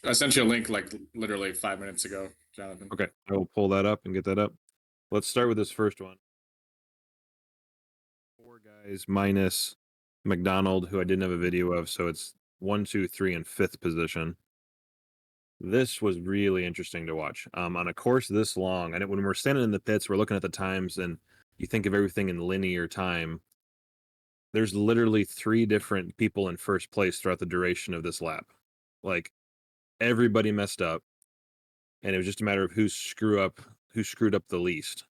I sent you a link like literally 5 minutes ago, Jonathan. Okay, I will pull that up and get that up. Let's start with this first one. 4 guys minus McDonald, who I didn't have a video of, so it's 1, 2, 3 in 5th position. This was really interesting to watch. On a course this long, and when we're standing in the pits, we're looking at the times, and you think of everything in linear time. There's literally 3 different people in first place throughout the duration of this lap. Like, everybody messed up, and it was just a matter of who screwed up the least.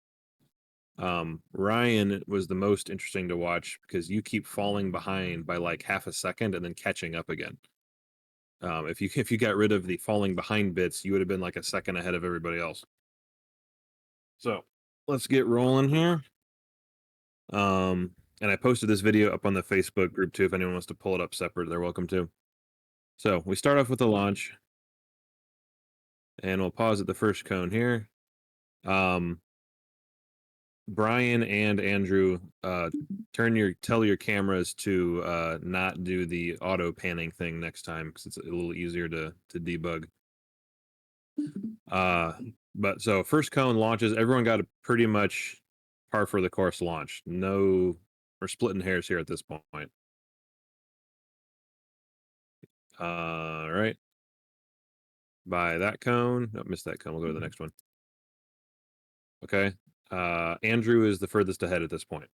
Ryan was the most interesting to watch because you keep falling behind by like half a second and then catching up again. If you got rid of the falling behind bits, you would have been like a second ahead of everybody else. So let's get rolling here. And I posted this video up on the Facebook group too. If anyone wants to pull it up separate, they're welcome to. So we start off with the launch, and we'll pause at the first cone here. Brian and Andrew, tell your cameras to not do the auto panning thing next time because it's a little easier to debug. But so first cone launches, everyone got a pretty much par for the course launch. No, we're splitting hairs here at this point. All right. By that cone, oh, missed that cone. We'll go to the next one. Okay. Andrew is the furthest ahead at this point.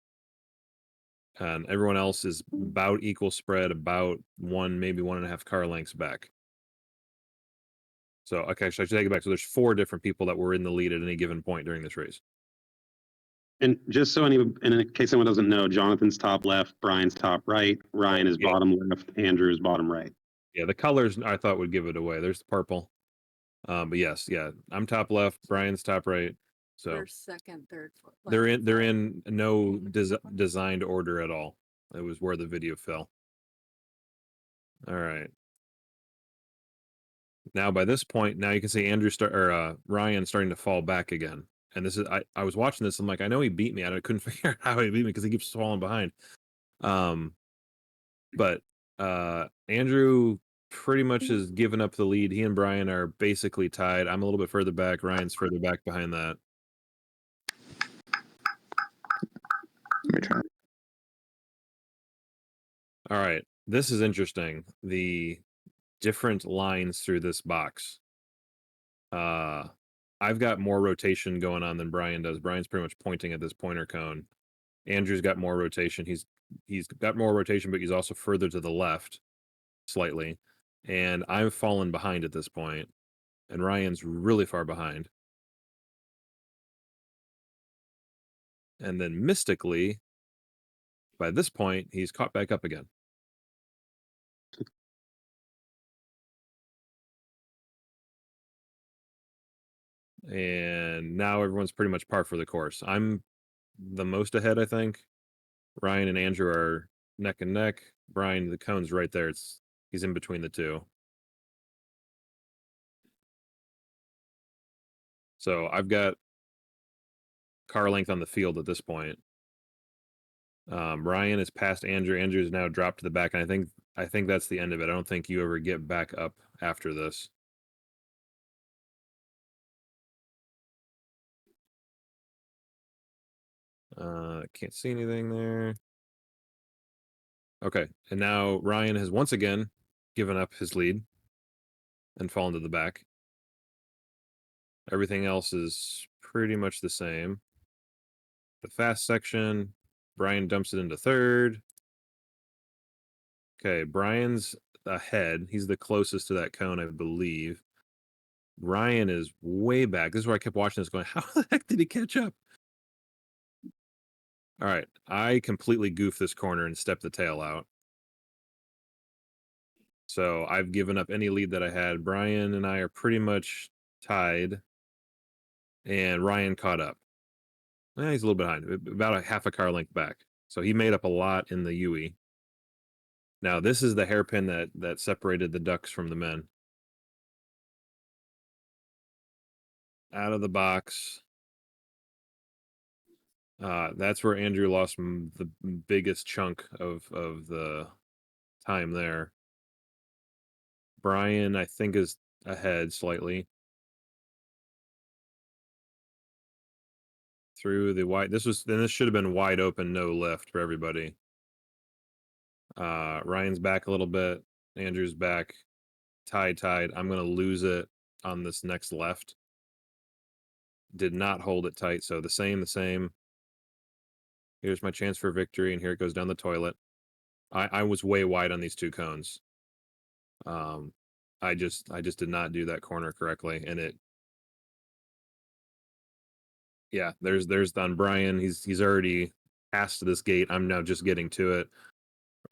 And everyone else is about equal spread, about maybe 1.5 car lengths back. So, okay, so I should take it back. So there's 4 different people that were in the lead at any given point during this race. And just so in case anyone doesn't know, Jonathan's top left, Brian's top right, Ryan is bottom left, Andrew is bottom right. Yeah, the colors I thought would give it away. There's the purple. But yes, yeah, I'm top left, Brian's top right. So first, second, third, fourth. They're in no designed order at all. It was where the video fell. All right. Now by this point, now you can see Ryan starting to fall back again. And this is I was watching this. I'm like, I know he beat me. I couldn't figure out how he beat me because he keeps falling behind. But Andrew pretty much has given up the lead. He and Brian are basically tied. I'm a little bit further back. Ryan's further back behind that. All right. This is interesting. The different lines through this box. I've got more rotation going on than Brian does. Brian's pretty much pointing at this pointer cone. Andrew's got more rotation. He's got more rotation, but he's also further to the left slightly. And I've fallen behind at this point, and Ryan's really far behind. And then mystically, by this point, he's caught back up again. And now everyone's pretty much par for the course. I'm the most ahead, I think. Ryan and Andrew are neck and neck. Brian, the cone's right there. He's in between the two. So I've got car length on the field at this point. Ryan is past Andrew. Andrew's now dropped to the back, and I think that's the end of it. I don't think you ever get back up after this. Can't see anything there. Okay, and now Ryan has once again given up his lead and fallen to the back. Everything else is pretty much the same. The fast section, Brian dumps it into third. Okay, Brian's ahead. He's the closest to that cone, I believe. Ryan is way back. This is where I kept watching this going, how the heck did he catch up? All right, I completely goofed this corner and stepped the tail out. So I've given up any lead that I had. Brian and I are pretty much tied, and Ryan caught up. He's a little behind, about a half a car length back. So he made up a lot in the UE. Now this is the hairpin that separated the ducks from the men. Out of the box. That's where Andrew lost the biggest chunk of the time there. Brian, I think, is ahead slightly. Through the wide, this should have been wide open, no lift for everybody. Ryan's back a little bit. Andrew's back. Tied. I'm gonna lose it on this next left. Did not hold it tight, so the same. Here's my chance for victory, and here it goes down the toilet. I was way wide on these two cones. I just did not do that corner correctly, and it. Yeah, there's on Brian. He's already past this gate. I'm now just getting to it.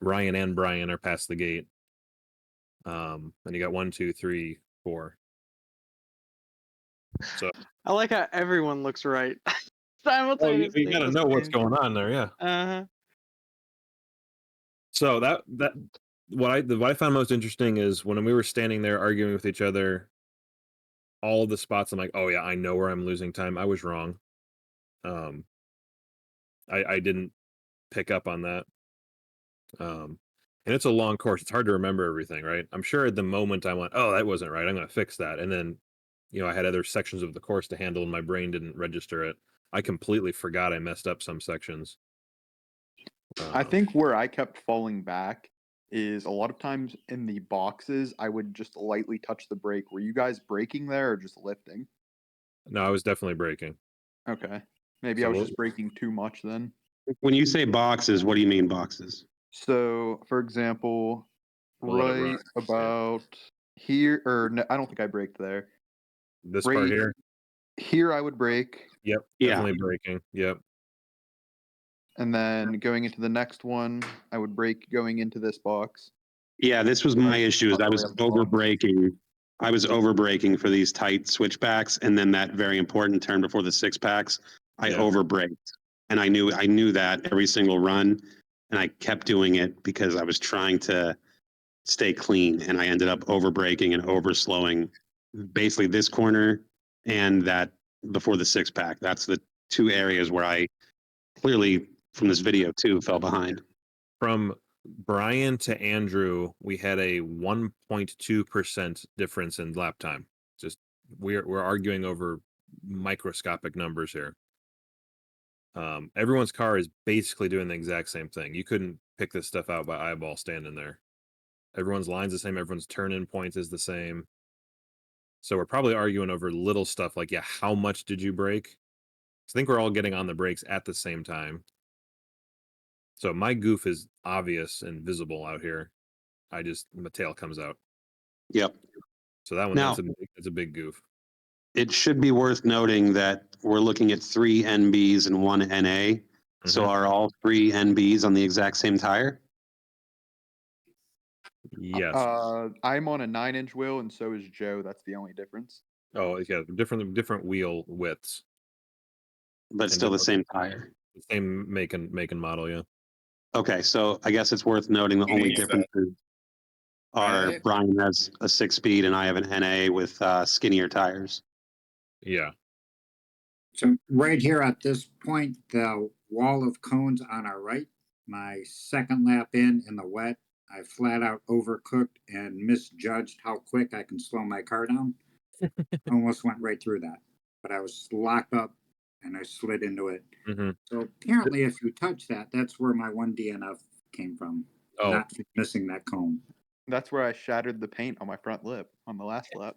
Ryan and Brian are past the gate. And you got 1, 2, 3, 4. So I like how everyone looks right oh, simultaneously. you gotta know what's going on there, yeah. Uh-huh. So that what I found most interesting is when we were standing there arguing with each other, all of the spots I'm like, oh yeah, I know where I'm losing time. I was wrong. I didn't pick up on that. And it's a long course. It's hard to remember everything, right? I'm sure at the moment I went, oh, that wasn't right. I'm going to fix that. And then, I had other sections of the course to handle and my brain didn't register it. I completely forgot I messed up some sections. I think where I kept falling back is a lot of times in the boxes, I would just lightly touch the brake. Were you guys braking there or just lifting? No, I was definitely braking. Okay. Maybe So I was what- just braking too much then. When you say boxes, what do you mean boxes? So, for example, Below the right rocks, yeah. about here, or no, I don't think I braked there. This part Right here? Here, I would brake, Yep, Yeah. definitely braking. Yep. and then going into the next one, I would brake going into this box. Yeah, this was my issue. Is I was over braking. I was over braking for these tight switchbacks, and then that very important turn before the six packs, I Yeah. over braked, and I knew that every single run, and I kept doing it because I was trying to stay clean, and I ended up over braking and over slowing, basically this corner and that before the six pack. That's the two areas where I clearly from this video too fell behind. From Brian to Andrew, we had a 1.2% difference in lap time. Just we're arguing over microscopic numbers here. Everyone's car is basically doing the exact same thing. You couldn't pick this stuff out by eyeball standing there. Everyone's line's the same. Everyone's turn-in point is the same. So we're probably arguing over little stuff like, yeah, how much did you brake? I think we're all getting on the brakes at the same time. So my goof is obvious and visible out here. My tail comes out. Yep. So that one, Now- that's a big goof. It should be worth noting that we're looking at 3 NBs and 1 NA. So Mhm. are all 3 NBs on the exact same tire? Yes. I'm on a 9-inch wheel, and so is Joe. That's the only difference. Oh, yeah. Different wheel widths. But And still the different- same tire. The same make and model, yeah. Okay, so I guess it's worth noting the only Yes, differences are Right. Brian has a 6-speed and I have an NA with skinnier tires. Yeah. So right here at this point, the wall of cones on our right, my second lap in the wet, I flat out overcooked and misjudged how quick I can slow my car down. Almost went right through that, but I was locked up and I slid into it. Mm-hmm. So apparently if you touch that, that's where my one DNF came from, Oh, not from missing that cone. That's where I shattered the paint on my front lip on the last lap.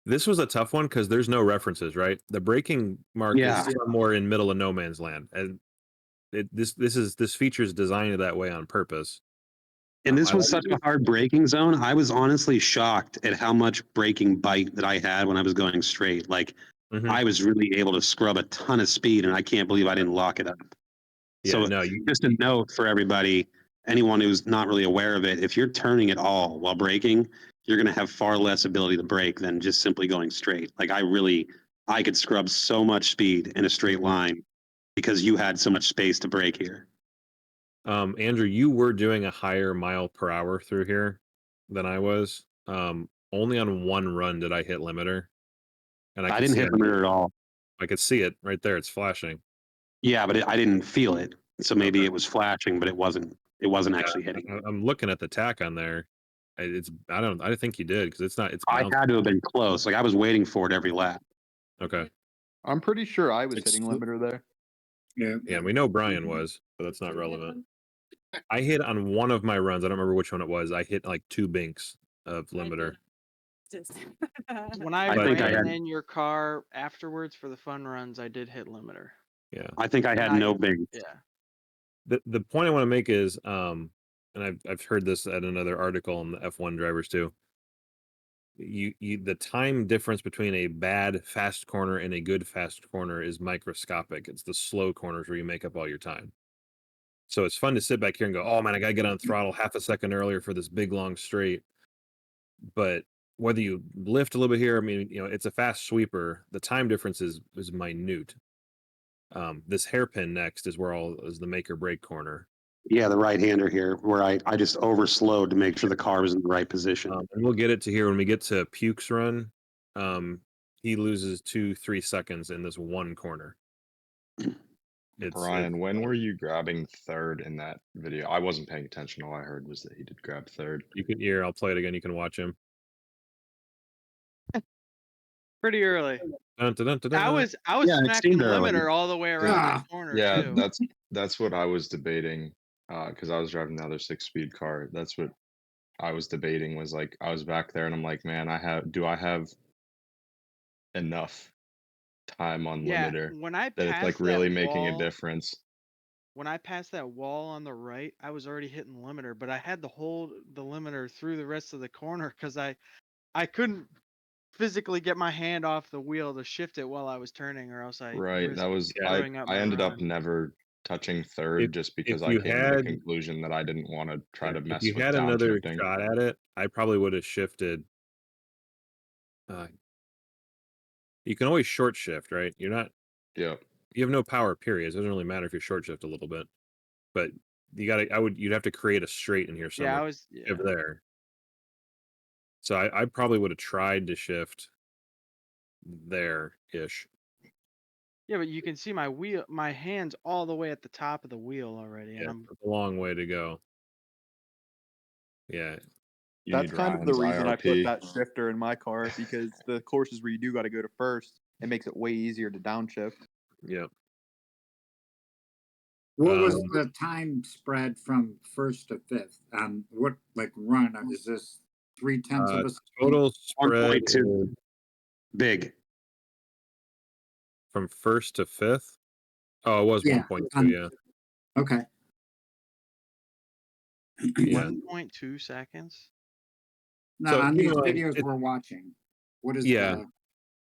this was a tough one because there's no references, right? The braking mark Yeah. is somewhere in middle of no man's land, and this feature is designed that way on purpose. And this I was like such a hard braking zone. I was honestly shocked at how much braking bite that I had when I was going straight. Like Mhm. I was really able to scrub a ton of speed, and I can't believe I didn't lock it up. Yeah, So no, just a note for everybody, anyone who's not really aware of it, if you're turning at all while braking, you're going to have far less ability to brake than just simply going straight. Like I could scrub so much speed in a straight line because you had so much space to brake here. Andrew, you were doing a higher mile per hour through here than I was. Only on one run did I hit limiter, and I didn't hit the mirror at all. I could see it right there. It's flashing. Yeah, but I didn't feel it. So maybe Okay. it was flashing, but it wasn't Yeah, actually hitting. I'm looking at the tack on there. I think he did because it's not. It's I bouncing. had to have been close. Like I was waiting for it every lap. Okay. I'm pretty sure I was It's hitting sl- limiter there. Yeah. Yeah, we know Brian was, but that's not relevant. I hit on one of my runs. I don't remember which one it was. I hit like 2 binks of limiter. When I, I think I ran had- in your car afterwards for the fun runs, I did hit limiter. Yeah. I think I had Not no yet. big. Yeah. The point I want to make is, and I've heard this at another article on the F1 drivers too. The time difference between a bad fast corner and a good fast corner is microscopic. It's the slow corners where you make up all your time. So it's fun to sit back here and go, oh man, I gotta get on throttle half a second earlier for this big long straight. But whether you lift a little bit here, I mean, it's a fast sweeper. The time difference is minute. This hairpin next is the make or break corner. Yeah, the right hander here, where I just overslowed to make sure the car was in the right position. And we'll get it to here when we get to Puke's run. He loses 2-3 seconds in this one corner. Brian, when were you grabbing third in that video? I wasn't paying attention. All I heard was that he did grab third. You can hear. I'll play it again. You can watch him. Pretty early. Dun, dun, dun, dun, dun. I was Yeah, it smacking seemed early. limiter all the way around Ah, the corner Yeah, too. that's what I was debating. Because I was driving the other 6-speed car. That's what I was debating. Was like I was back there and I'm like, man, do I have enough time on Yeah, limiter when I that it's passed like really that making a wall, difference? when I passed that wall on the right, I was already hitting limiter, but I had to hold the limiter through the rest of the corner because I couldn't physically get my hand off the wheel to shift it while I was turning, or else I Right. risked That was screwing up I my ended up run. never touching third If- just because if I you came to the had- conclusion that I didn't want to try to If mess you with had another downshifting. shot at it, I probably would have shifted. You can always short shift, right? You have no power periods. It doesn't really matter if you short shift a little bit, but you'd have to create a straight in here Yeah, somewhere. Shift there. So I probably would have tried to shift there ish. Yeah, but you can see my hand's all the way at the top of the wheel already, and Yeah, I'm it's a long way to go. Yeah, You That's need kind of the Ryan's reason I put IRP. that shifter in my car, because the courses where you do got to go to first, it makes it way easier to downshift. yeah. What was Um, the time spread from first to fifth? What run? Is this 0.3 of a second? Total spread 1.2. is Big. from first to fifth. Oh, it was Yeah, 1.2. Yeah. Okay. Yeah. 1.2 seconds. Now, So on keep these in mind, videos we're watching, what is Yeah. the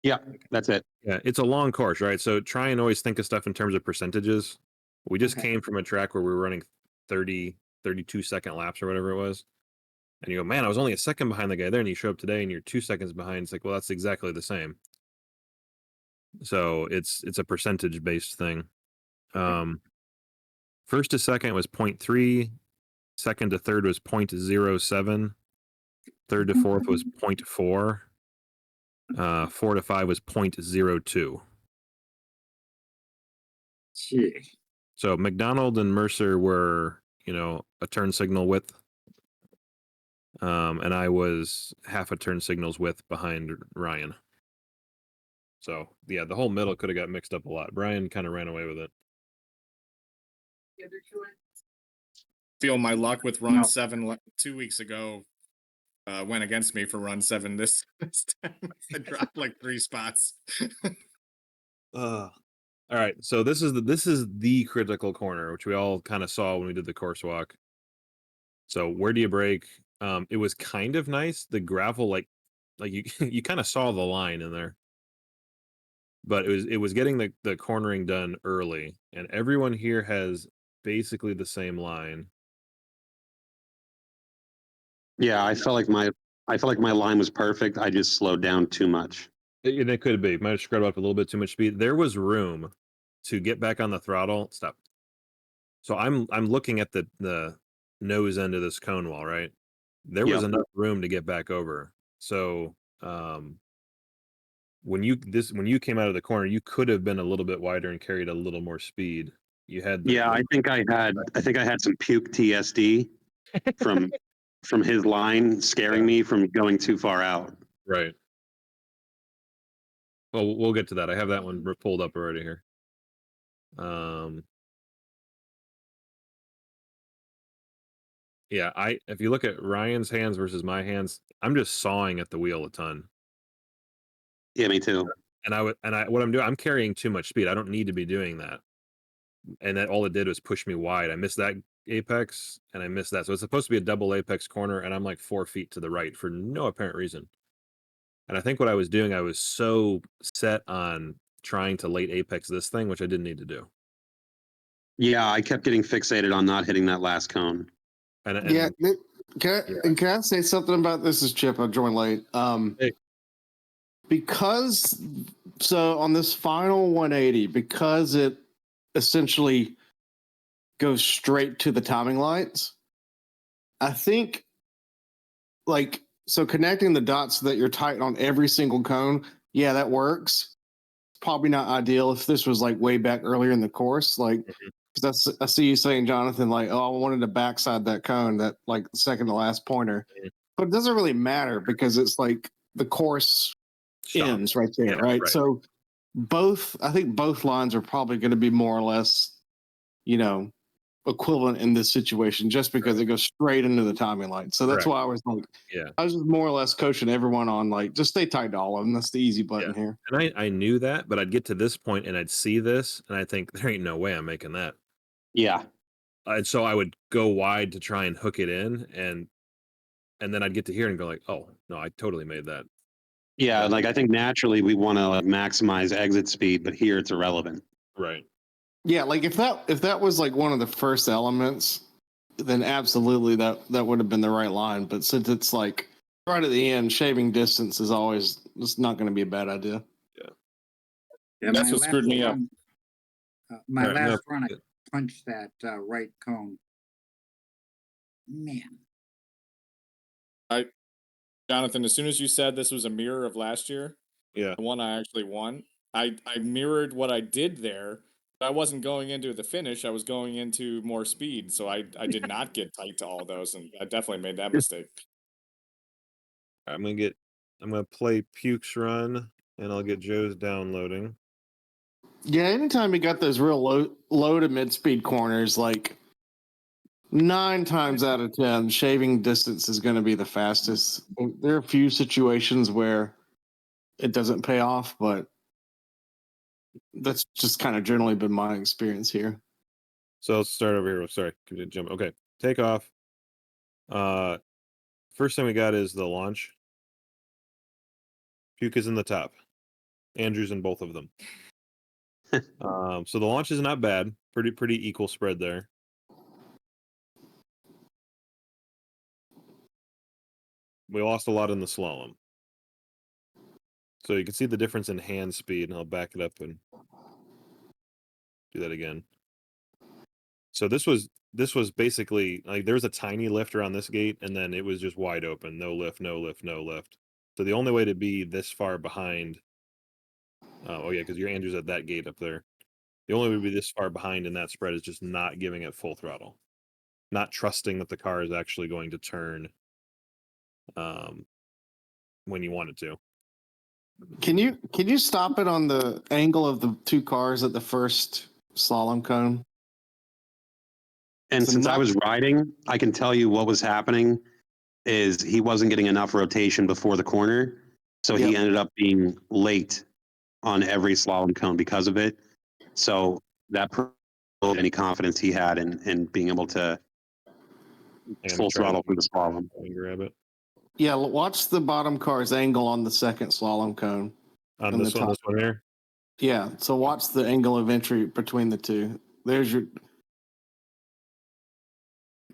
Yeah, that's it. Yeah, it's a long course, right? So try and always think of stuff in terms of percentages. We just Okay. came from a track where we were running 30, 32-second laps or whatever it was. And you go, man, I was only a second behind the guy there. And you show up today and you're 2 seconds behind. It's like, well, that's exactly the same. So it's a percentage based thing. First to second was 0.3. Second to third was 0.07. Third to fourth was 0.4. 4 to 5 was 0.02. Gee. So McDonald and Mercer were, a turn signal width. And I was half a turn signals width behind Ryan. So yeah, the whole middle could have got mixed up a lot. Brian kind of ran away with it. Feel my luck with run No. 7 2 weeks ago went against me for run 7 this time. I dropped like 3 spots. All right, so this is the critical corner, which we all kind of saw when we did the course walk. So where do you brake? It was kind of nice. The gravel, like you you kind of saw the line in there, but it was getting the cornering done early, and everyone here has basically the same line. Yeah, I felt like my line was perfect. I just slowed down too much. It could be. Might have scrubbed up a little bit too much speed. There was room to get back on the throttle. Stop. So I'm looking at the nose end of this cone wall, right? There was enough room to get back over. So when you came out of the corner, you could have been a little bit wider and carried a little more speed. You had I think I had some puke TSD from from his line, scaring me from going too far out. Right. Well, we'll get to that. I have that one pulled up already here. Yeah, if you look at Ryan's hands versus my hands, I'm just sawing at the wheel a ton. Yeah, me too. And what I'm doing, I'm carrying too much speed. I don't need to be doing that. And that all it did was push me wide. I missed that apex and I missed that. So it's supposed to be a double apex corner, and I'm like 4 feet to the right for no apparent reason. And I think what I was doing, I was so set on trying to late apex this thing, which I didn't need to do. Yeah, I kept getting fixated on not hitting that last cone. And Yeah, can Yeah. can I say something about this? Is Chip? I joined late. Hey. Because so on this final 180, because it essentially goes straight to the timing lights, I think like so connecting the dots so that you're tight on every single cone, yeah, that works. Probably not ideal if this was like way back earlier in the course, like because I see you saying, Jonathan, like, oh, I wanted to backside that cone, that like second to last pointer. But it doesn't really matter because it's like the course ends right there, Yeah, right? right. So I think both lines are probably going to be more or less, equivalent in this situation just because it goes straight into the timing light. So that's Correct. why I was like, Yeah. I was just more or less coaching everyone on like, just stay tight to all of them. That's the easy button here. And I knew that, but I'd get to this point and I'd see this and I think there ain't no way I'm making that. Yeah. And so I would go wide to try and hook it in, and then I'd get to here and go like, oh no, I totally made that. Yeah, like I think naturally we want to like maximize exit speed, but here it's irrelevant. Right. Yeah, like if that was like one of the first elements, then absolutely that would have been the right line. But since it's like right at the end, shaving distance is always it's not going to be a bad idea. Yeah, That's my what screwed last me up. run- my Right, last no, run, I punched that right cone. Man, Jonathan, as soon as you said this was a mirror of last year, Yeah. the one I actually won, I mirrored what I did there. But I wasn't going into the finish. I was going into more speed. So I did not get tight to all those. And I definitely made that mistake. I'm gonna play Puke's run and I'll get Joe's downloading. Yeah, anytime you got those real low to mid speed corners, like 9 times out of 10, shaving distance is going to be the fastest. There are a few situations where it doesn't pay off, but that's just kind of generally been my experience here. So let's start over here. Sorry, jump. Okay, take off. First thing we got is the launch. Puke is in the top. Andrew's in both of them. So the launch is not bad. Pretty equal spread there. We lost a lot in the slalom. So you can see the difference in hand speed, and I'll back it up and do that again. So this was basically like there was a tiny lift around this gate, and then it was just wide open. No lift, no lift, no lift. So the only way to be this far behind, oh yeah, because your Andrew's at that gate up there. The only way to be this far behind in that spread is just not giving it full throttle, not trusting that the car is actually going to turn when you want it to. Can you stop it on the angle of the 2 cars at the first slalom cone? And So since I not- was riding, I can tell you what was happening is he wasn't getting enough rotation before the corner. So he Yep. ended up being late on every slalom cone because of it. So that proved any confidence he had in being able to And full try to throttle through the slalom. grab it. Yeah, watch the bottom car's angle on the second slalom cone. On And this the one, top. this one here. Yeah, so watch the angle of entry between the two. There's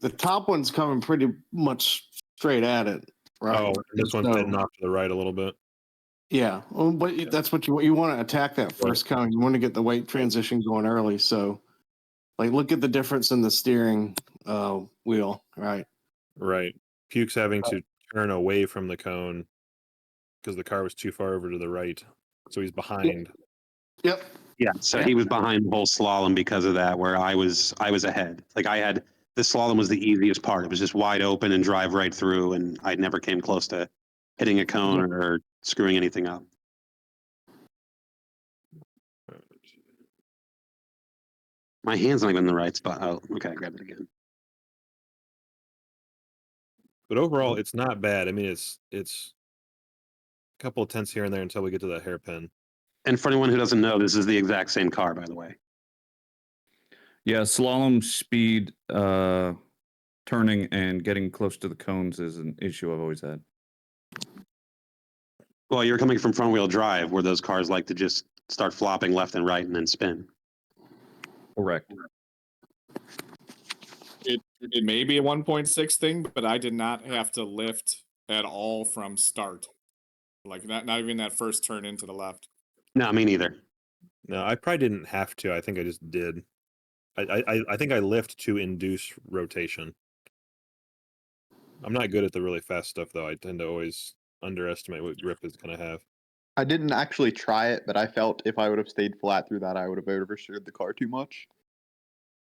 the top one's coming pretty much straight at it, right? Oh, this one's So- heading off to the right a little bit. Yeah, well, but that's what you want to attack that first cone. You want to get the weight transition going early. So, like, look at the difference in the steering wheel, right? Right. Puke's having to turn away from the cone because the car was too far over to the right. So he's behind. Yep. Yeah. So he was behind the whole slalom because of that, where I was ahead. Like I had This slalom was the easiest part. It was just wide open and drive right through, and I never came close to hitting a cone or screwing anything up. My hand's not even in the right spot. Oh, okay, I grabbed it again. But overall, it's not bad. I mean, it's a couple of tenths here and there until we get to that hairpin. And for anyone who doesn't know, this is the exact same car, by the way. Yeah, slalom speed, turning and getting close to the cones is an issue I've always had. Well, you're coming from front wheel drive, where those cars like to just start flopping left and right and then spin. Correct. It may be a 1.6 thing, but I did not have to lift at all from start. Like not even that first turn into the left. No, me neither. No, I probably didn't have to. I think I just did. I think I lift to induce rotation. I'm not good at the really fast stuff, though. I tend to always underestimate what grip is going to have. I didn't actually try it, but I felt if I would have stayed flat through that, I would have oversteered the car too much.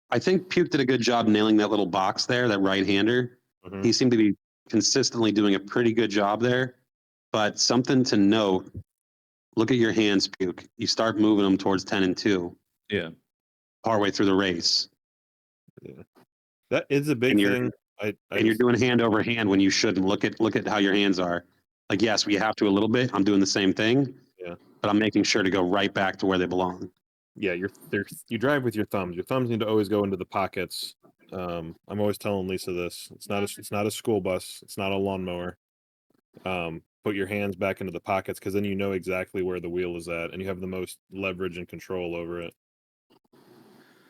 I think Puke did a good job nailing that little box there, that right-hander. Mhm. He seemed to be consistently doing a pretty good job there. But something to note, look at your hands, Puke. You start moving them towards 10 and 2 Yeah. partway through the race. Yeah. That is a big And you're- thing. And you're doing hand over hand when you shouldn't. Look at how your hands are. Like, yes, we have to a little bit. I'm doing the same thing. Yeah. But I'm making sure to go right back to where they belong. Yeah, you drive with your thumbs. Your thumbs need to always go into the pockets. I'm always telling Lisa this. It's not a school bus. It's not a lawnmower. Put your hands back into the pockets, because then you know exactly where the wheel is at, and you have the most leverage and control over it.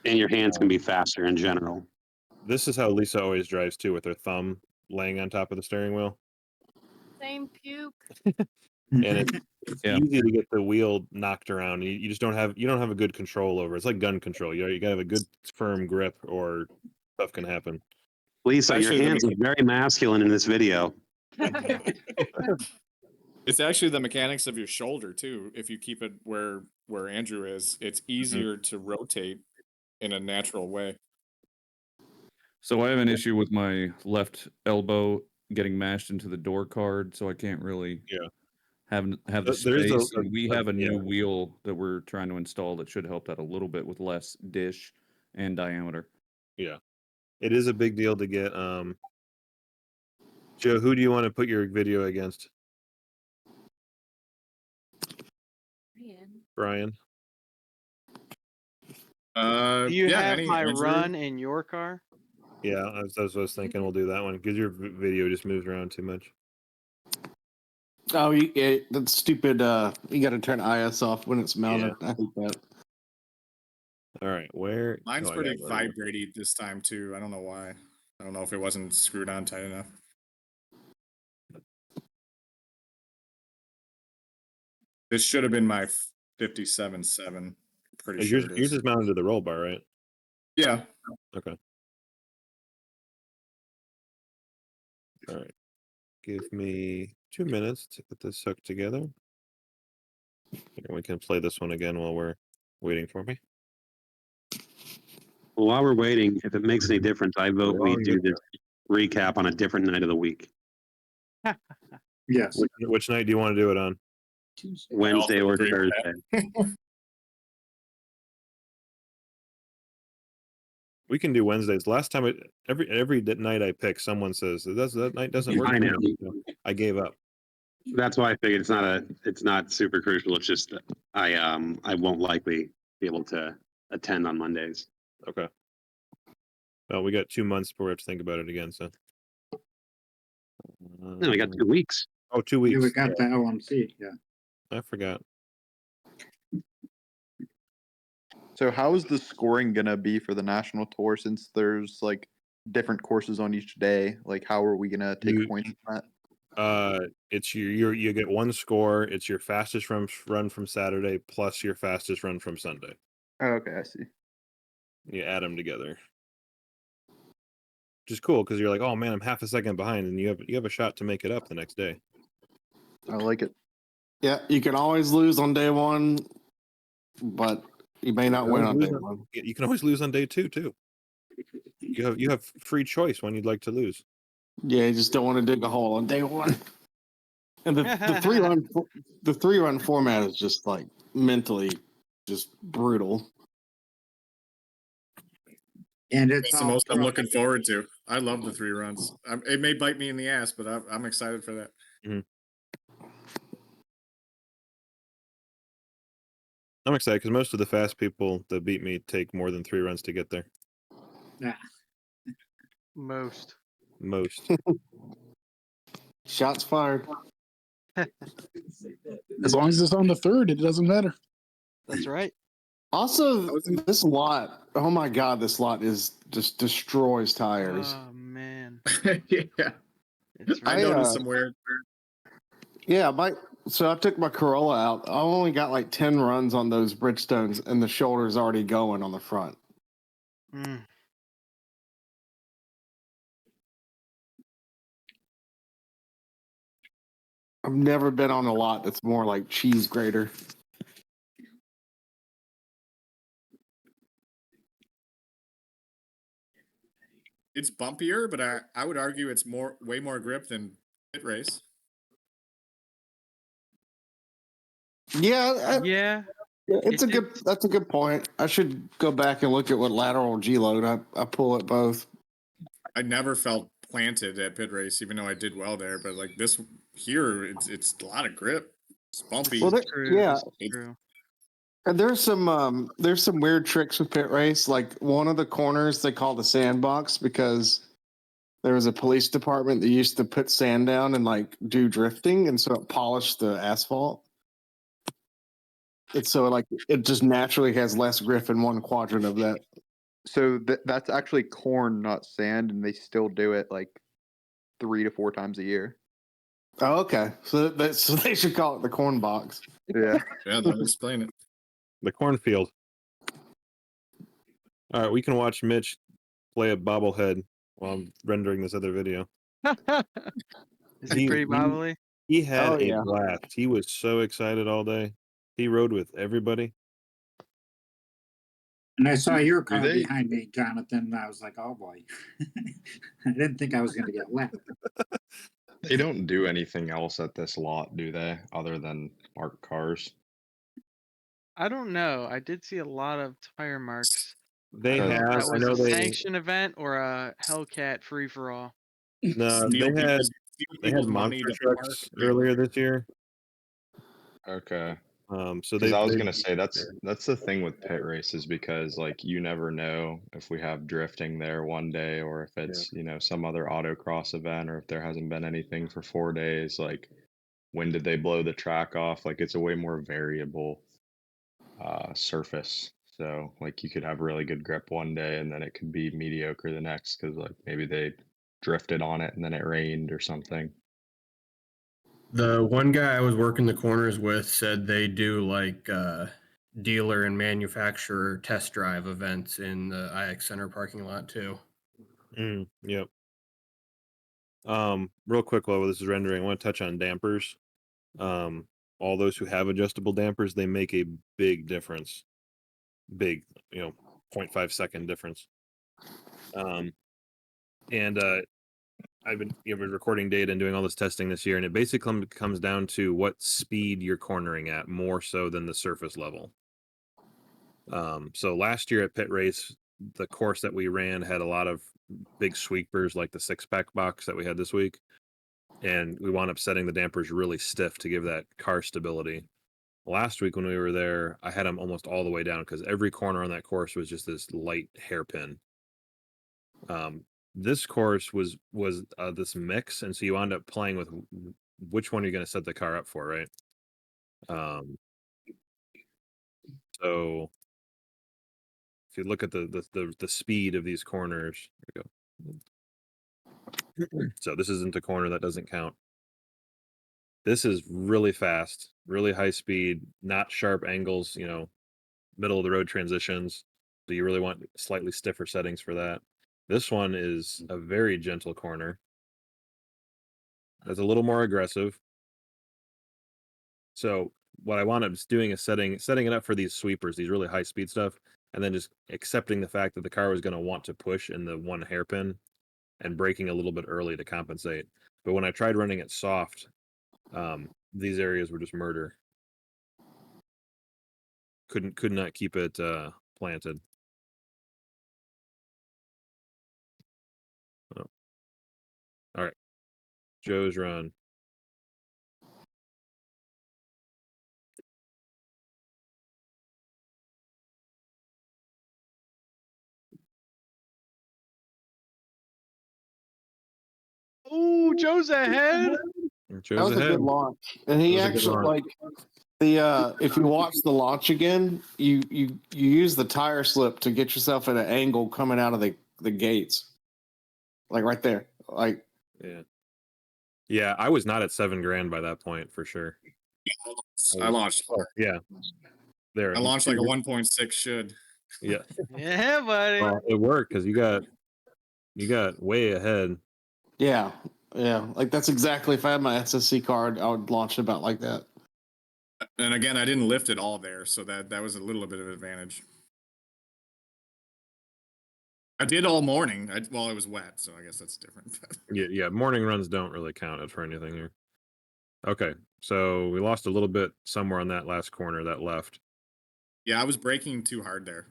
And your hands can be faster in general. This is how Lisa always drives too, with her thumb laying on top of the steering wheel. Same puke. And it's Yeah. easy to get the wheel knocked around. You just don't have a good control over it. It's like gun control. You gotta have a good firm grip, or stuff can happen. Lisa, your Actually, the hands are very masculine in this video. It's actually the mechanics of your shoulder too. If you keep it where Andrew is, it's easier to rotate in a natural way. So I have an issue with my left elbow getting mashed into the door card, so I can't really Yeah. have the There is space. And we have a yeah. new wheel that we're trying to install that should help that a little bit with less dish and diameter. Yeah. It is a big deal to get. Joe, who do you want to put your video against? Brian. Do you yeah, have my Andrew? run in your car? Yeah, that's what I was thinking. We'll do that one, because your video just moves around too much. Oh, that's stupid. You got to turn IS off when it's mounted. I hate that. All right, where? Mine's oh, I pretty got it. vibraty this time too. I don't know why. I don't know if it wasn't screwed on tight enough. This should have been my 57.7. Pretty sure it Yours is. is mounted to the roll bar, right? Yeah. Okay. All right. Give me 2 minutes to get this hooked together. And we can play this one again while we're waiting for me. Well, while we're waiting, if it makes any difference, I vote we Wrong do video. this recap on a different night of the week. Yes. Which night do you want to do it on? Wednesday I or also agree with Thursday. We can do Wednesdays. Last time, every night I pick, someone says that night doesn't work. I for know. me." I gave up. That's why I figured it's not super crucial. It's just that I won't likely be able to attend on Mondays. Okay. Well, we got 2 months before we have to think about it again. So. No, we got 2 weeks. Oh, 2 Yeah, weeks. we got the LMC. Yeah. I forgot. So how is the scoring gonna be for the national tour, since there's like different courses on each day? Like, how are we gonna take You- points on that? It's you get one score. It's your fastest run from Saturday plus your fastest run from Sunday. Oh, okay, I see. You add them together, which is cool, because you're like, oh man, I'm half a second behind, and you have a shot to make it up the next day. I like it. Yeah, you can always lose on day one, but you may not win on day one. You can always lose on day two too. You have free choice when you'd like to lose. Yeah, you just don't want to dig a hole on day one. And the 3-run format is just like mentally just brutal. And That's it's the all most I'm pro. looking forward to. I love the 3 runs. It may bite me in the ass, but I'm excited for that. I'm excited because most of the fast people that beat me take more than 3 runs to get there. Yeah. Most. Most. Shots fired. As long as it's on the third, it doesn't matter. That's right. Also, this lot, oh my God, this lot is just destroys tires. Oh man. Yeah. It's I right. noticed some weird. Yeah, so I took my Corolla out. I only got like 10 runs on those Bridgestones, and the shoulder's already going on the front. Mm. I've never been on a lot that's more like cheese grater. It's bumpier, but I would argue it's way more grip than pit race. Yeah, Yeah. that's a good point. I should go back and look at what lateral G load I pull at both. I never felt planted at pit race, even though I did well there. But like this here, it's a lot of grip. It's bumpy. Well, yeah, True. and there's some weird tricks with pit race. Like one of the corners they call the sandbox because there was a police department that used to put sand down and like do drifting, and so it polished the asphalt. And so like it just naturally has less grip in one quadrant of that. So that's actually corn, not sand, and they still do it like 3 to 4 times a year. Oh, okay. So they should call it the corn box. Yeah. Yeah, that would explain it. The cornfield. All right, we can watch Mitch play a bobblehead while I'm rendering this other video. Is he pretty bobbly? He had Oh, yeah. a blast. He was so excited all day. He rode with everybody. And I saw your car they- behind me, Jonathan, and I was like, oh boy. I didn't think I was going to get wet. They don't do anything else at this lot, do they? Other than park cars? I don't know. I did see a lot of tire marks. They I don't know if have. that I was know a they. sanction event or a Hellcat free for all. No, Steal they had people's money monster to trucks park. earlier this year. Okay. So Because I was they gonna say that's the thing with pit races because like you never know if we have drifting there one day or if it's some other autocross event or if there hasn't been anything for 4 days. Like when did they blow the track off? Like it's a way more variable surface. So like you could have really good grip one day and then it could be mediocre the next because like maybe they drifted on it and then it rained or something. The one guy I was working the corners with said they do like dealer and manufacturer test drive events in the IX Center parking lot too. Yep. Real quick while this is rendering, I want to touch on dampers. All those who have adjustable dampers, they make a big difference. Big, 0.5 second difference. And I've been recording data and doing all this testing this year, and it basically comes down to what speed you're cornering at more so than the surface level. So last year at pit race, the course that we ran had a lot of big sweepers like the 6-pack box that we had this week. And we wound up setting the dampers really stiff to give that car stability. Last week when we were there, I had them almost all the way down because every corner on that course was just this light hairpin. This course was this mix, and so you wound up playing with which one you're going to set the car up for, right? So if you look at the speed of these corners, there we go. So this isn't a corner that doesn't count. This is really fast, really high speed, not sharp angles, middle of the road transitions. So you really want slightly stiffer settings for that. This one is a very gentle corner. That's a little more aggressive. So what I wound up doing is setting it up for these sweepers, these really high speed stuff. and then just accepting the fact that the car was going to want to push in the one hairpin and braking a little bit early to compensate. But when I tried running it soft, these areas were just murder. Could not keep it planted. Oh. All right, Joe's run. Ooh, Joe's ahead. That Joe's was a ahead. good launch, and he That was a good actually launch. like the. If you watch the launch again, you use the tire slip to get yourself at an angle coming out of the gates, like right there. Like Yeah, I was not at $7,000 by that point for sure. I launched. Yeah, there. I launched like a 1.6 should. Yeah. Yeah, buddy. Well, it worked because you got way ahead. Yeah, like that's exactly. If I had my SSC card, I would launch it about like that. And again, I didn't lift it all there, so that was a little bit of an advantage. I did all morning. Well, it was wet, so I guess that's different. Yeah, morning runs don't really count for anything here. Okay, so we lost a little bit somewhere on that last corner, that left. Yeah, I was braking too hard there.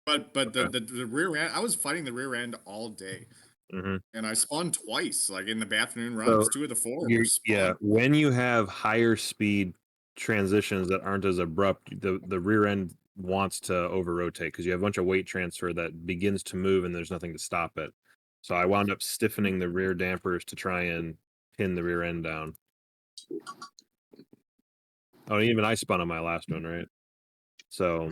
But the rear end, I was fighting the rear end all day. Mm-hmm. And I spun twice, like in the afternoon runs. So 2 of the 4 you're- were spun. yeah, when you have higher speed transitions that aren't as abrupt, the rear end wants to over rotate because you have a bunch of weight transfer that begins to move and there's nothing to stop it. So I wound up stiffening the rear dampers to try and pin the rear end down. Oh, even I spun on my last one, right? So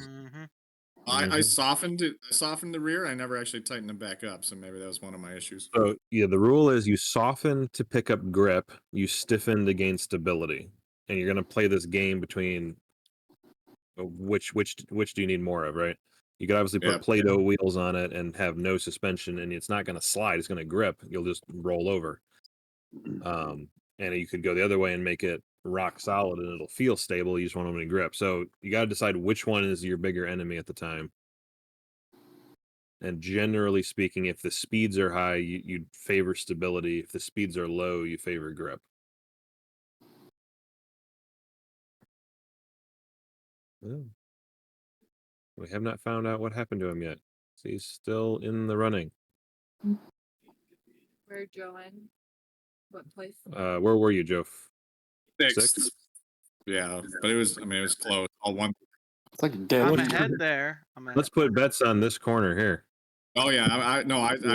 I softened it. I softened the rear. I never actually tightened them back up, so maybe that was one of my issues. So yeah, the rule is you soften to pick up grip, you stiffen to gain stability, and you're gonna play this game between which do you need more of, right? You could obviously put Play-Doh wheels on it and have no suspension, and it's not gonna slide; it's gonna grip. You'll just roll over. And you could go the other way and make it rock solid, and it'll feel stable. You just want them to grip. So you got to decide which one is your bigger enemy at the time. And generally speaking, if the speeds are high, you'd favor stability. If the speeds are low, you favor grip. Well, we have not found out what happened to him yet. So he's still in the running. Where Joanne? What place? Where were you, Joe? Sixth. Yeah, but it was close. All one. It's like dead. I'm ahead there. Let's put bets on this corner here. Oh yeah, I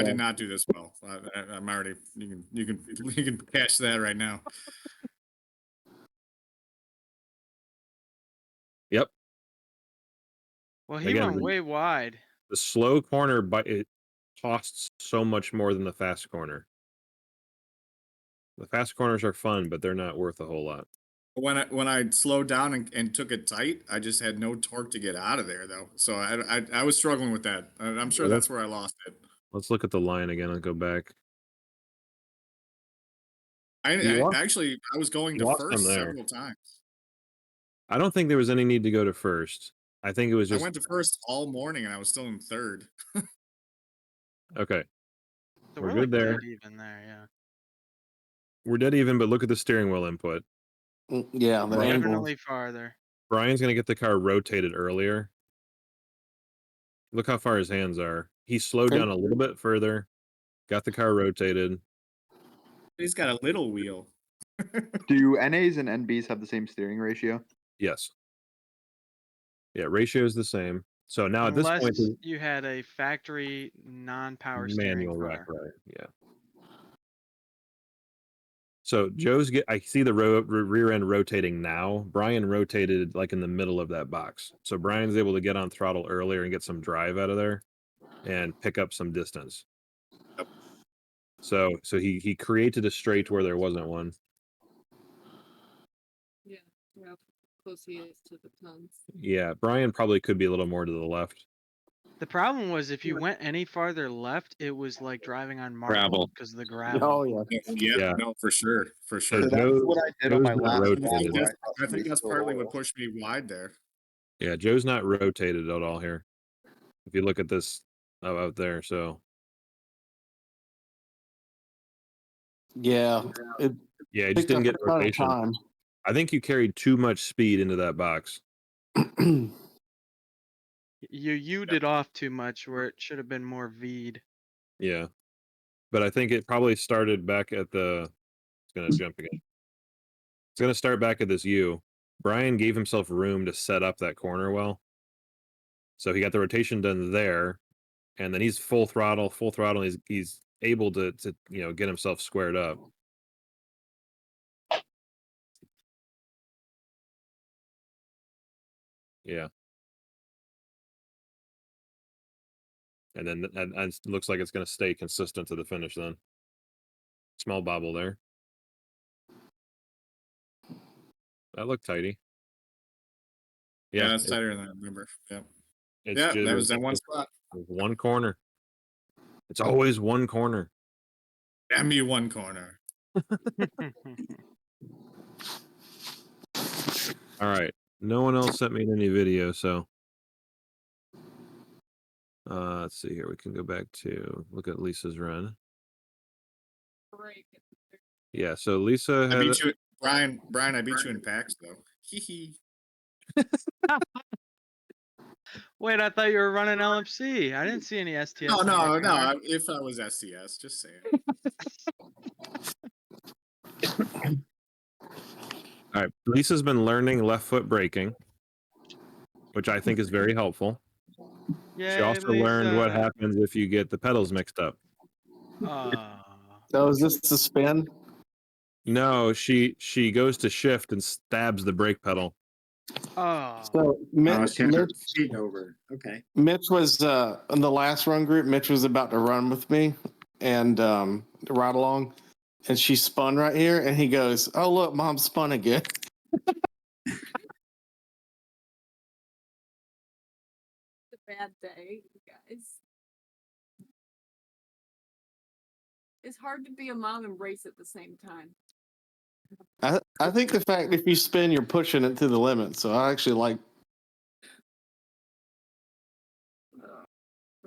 did not do this well. I'm already. You can catch that right now. Yep. Well, he went way wide. The slow corner, but it costs so much more than the fast corner. The fast corners are fun, but they're not worth a whole lot. When I slowed down and took it tight, I just had no torque to get out of there though. So I was struggling with that. I'm sure that's where I lost it. Let's look at the line again and go back. I was going to first several times. I don't think there was any need to go to first. I think it was just. I went to first all morning and I was still in third. Okay. So we're like good there. dead even there, yeah. We're dead even, but look at the steering wheel input. Yeah, the angle. Definitely farther. Brian's going to get the car rotated earlier. Look how far his hands are. He slowed down a little bit further, got the car rotated. He's got a little wheel. Do NAs and NBs have the same steering ratio? Yes. Yeah, ratio is the same. So now at this point, you had a factory non-power manual steering rack, car. right? Yeah. So I see the rear end rotating now. Brian rotated like in the middle of that box. So Brian's able to get on throttle earlier and get some drive out of there and pick up some distance. Yep. So he created a straight where there wasn't one. Yeah, how close he is to the tons. Yeah, Brian probably could be a little more to the left. The problem was if you went any farther left, it was like driving on marble Gravel. because of the gravel. Oh yeah. Yeah, no, for sure. So That's what I did on my last rotated. one. I think that's partly what pushed me wide there. Yeah, Joe's not rotated at all here. If you look at this out there, so Yeah, it yeah, it just picked didn't up get a ton of rotation. time. I think you carried too much speed into that box. You U'd it off too much where it should have been more V'd. Yeah, but I think it probably started back at the. It's gonna jump again. It's gonna start back at this U. Brian gave himself room to set up that corner well, so he got the rotation done there, and then he's full throttle. He's able to get himself squared up. Yeah. And then and it looks like it's going to stay consistent to the finish then. Small bobble there. That looked tidy. Yeah, Yeah, that's tighter than I remember. Yeah. it's Yeah, just that was that one spot. one corner. It's always one corner. Damn you, one corner. All right. No one else sent me any video, so let's see here. We can go back to look at Lisa's run. Break. Yeah, so Lisa I had beat you, Brian. Brian, I beat you in packs though. Hee hee. Wait, I thought you were running LMC. I didn't see any STS. No, on your no, car. no. If I was SCS, just saying. All right. Lisa's been learning left foot braking, which I think is very helpful. Yay, She also learned what Lisa. happens if you get the pedals mixed up. So is this the spin? No, she goes to shift and stabs the brake pedal. Oh. Oh, So Mitch, she had her feet over. Okay. Mitch was in the last run group. Mitch was about to run with me and ride along, and she spun right here, and he goes, "Oh look, Mom spun again." It's a bad day, you guys. It's hard to be a mom and race at the same time. I think the fact if you spin, you're pushing it to the limit. So I actually like.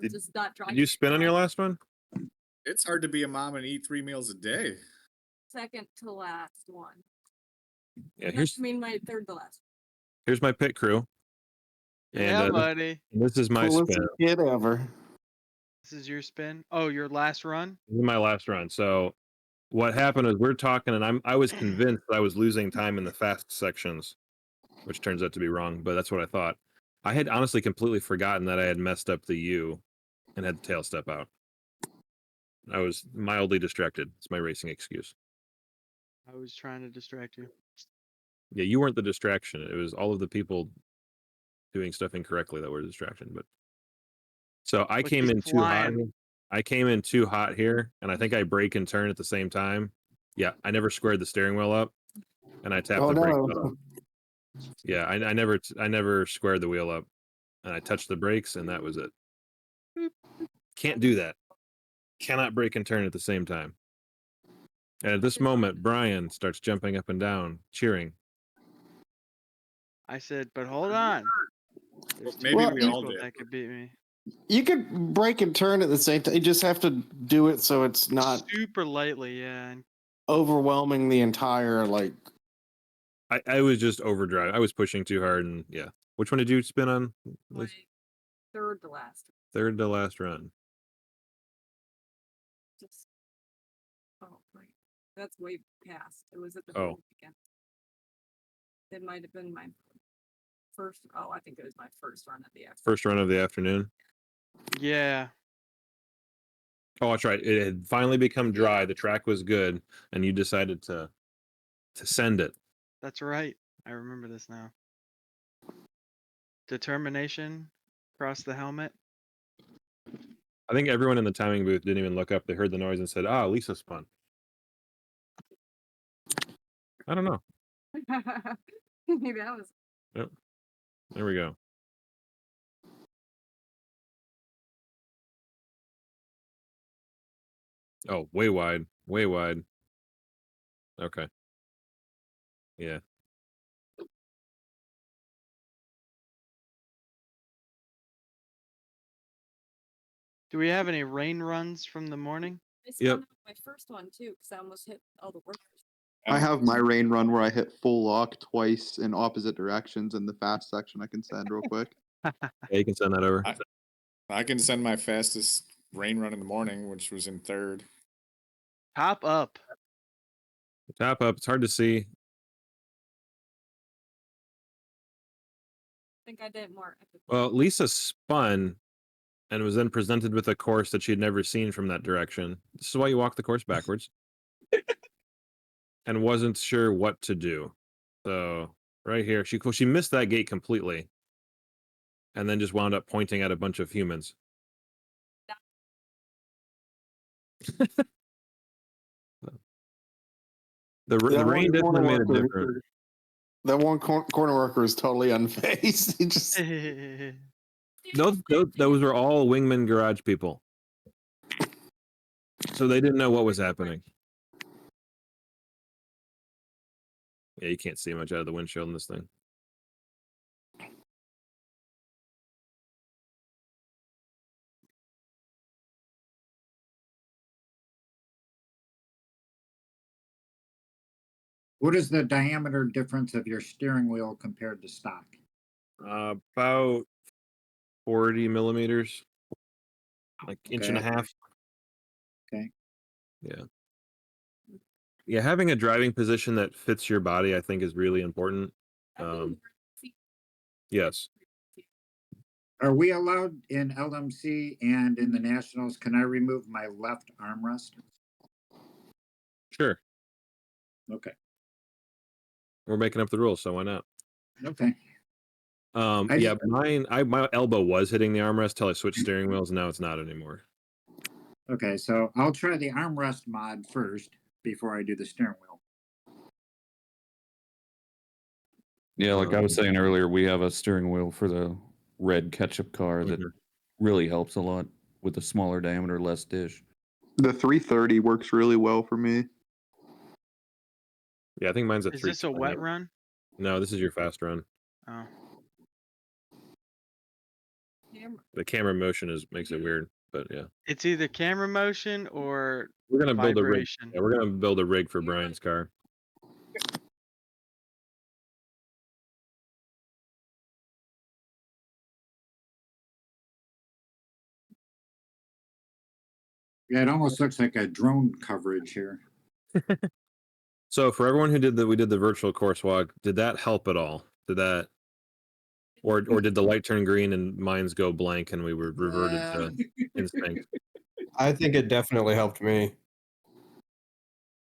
Just not trying. Did you spin on your last one? It's hard to be a mom and eat 3 meals a day. Second to last one. Yeah, My third to last. here's my pit crew. Yeah, And buddy. this is my Coolest spin. kid ever. This is your spin. Oh, your last run. This is my last run. So what happened is we're talking, and I was convinced that I was losing time in the fast sections, which turns out to be wrong, but that's what I thought. I had honestly completely forgotten that I had messed up the U and had the tail step out. I was mildly distracted. It's my racing excuse. I was trying to distract you. Yeah, you weren't the distraction. It was all of the people doing stuff incorrectly that were a distraction. But so I But came he's in too hot. flying. I came in too hot here, and I think I brake and turn at the same time. Yeah, I never squared the steering wheel up, and I tapped Oh the brake no! pedal. Yeah, I never squared the wheel up, and I touched the brakes, and that was it. Can't do that. Cannot brake and turn at the same time. And at this moment, Brian starts jumping up and down, cheering. I said, but hold on. There's Maybe Well, we all people did. that could beat me. You could brake and turn at the same time. You just have to do it so it's not Super lightly, yeah. And overwhelming the entire like. I was just overdrive. I was pushing too hard, and yeah. Which one did you spin on? My third to last. Third to last run. Just wait. That's way past. It was at the Oh. weekend. It might have been my first. Oh, I think it was my first run of the afternoon. First run of the afternoon. yeah. Oh, that's right. It had finally become dry. The track was good, and you decided to send it. That's right. I remember this now. Determination across the helmet. I think everyone in the timing booth didn't even look up. They heard the noise and said, "Ah, Lisa spun." I don't know. Maybe that was. Yep. There we go. Oh, way wide. Way wide. Okay. Yeah. Do we have any rain runs from the morning? I Yep. spun out my first one too because I almost hit all the workers. I have my rain run where I hit full lock twice in opposite directions in the fast section. I can send real quick. Yeah, you can send that over. I can send my fastest rain run in the morning, which was in third. Top up. Top up. It's hard to see. I think I did more. Well, Lisa spun and was then presented with a course that she'd never seen from that direction. This is why you walk the course backwards. And wasn't sure what to do. So right here, she missed that gate completely. And then just wound up pointing at a bunch of humans. The rain definitely made a difference. That one corner worker is totally unfazed. He just Those were all Wingman Garage people. So they didn't know what was happening. Yeah, you can't see much out of the windshield in this thing. What is the diameter difference of your steering wheel compared to stock? About 40 millimeters, like inch and a half. Okay. Yeah. Yeah, having a driving position that fits your body, I think, is really important. Yes. Are we allowed in LMC and in the Nationals? Can I remove my left armrest? Sure. Okay. We're making up the rules, so why not? Okay. Yeah, my elbow was hitting the armrest till I switched steering wheels, and now it's not anymore. Okay, so I'll try the armrest mod first before I do the steering wheel. Yeah, like I was saying earlier, we have a steering wheel for the red ketchup car that really helps a lot with a smaller diameter, less dish. The 330 works really well for me. Yeah, I think mine's a Is this a 320. wet run? No, this is your fast run. Oh. The camera motion makes it weird, but yeah. It's either camera motion or We're gonna build a rig. vibration. Yeah, we're gonna build a rig for Brian's car. Yeah, it almost looks like a drone coverage here. So for everyone who we did the virtual course walk, did that help at all? Did that, or did the light turn green and minds go blank and we were reverted to instinct? I think it definitely helped me.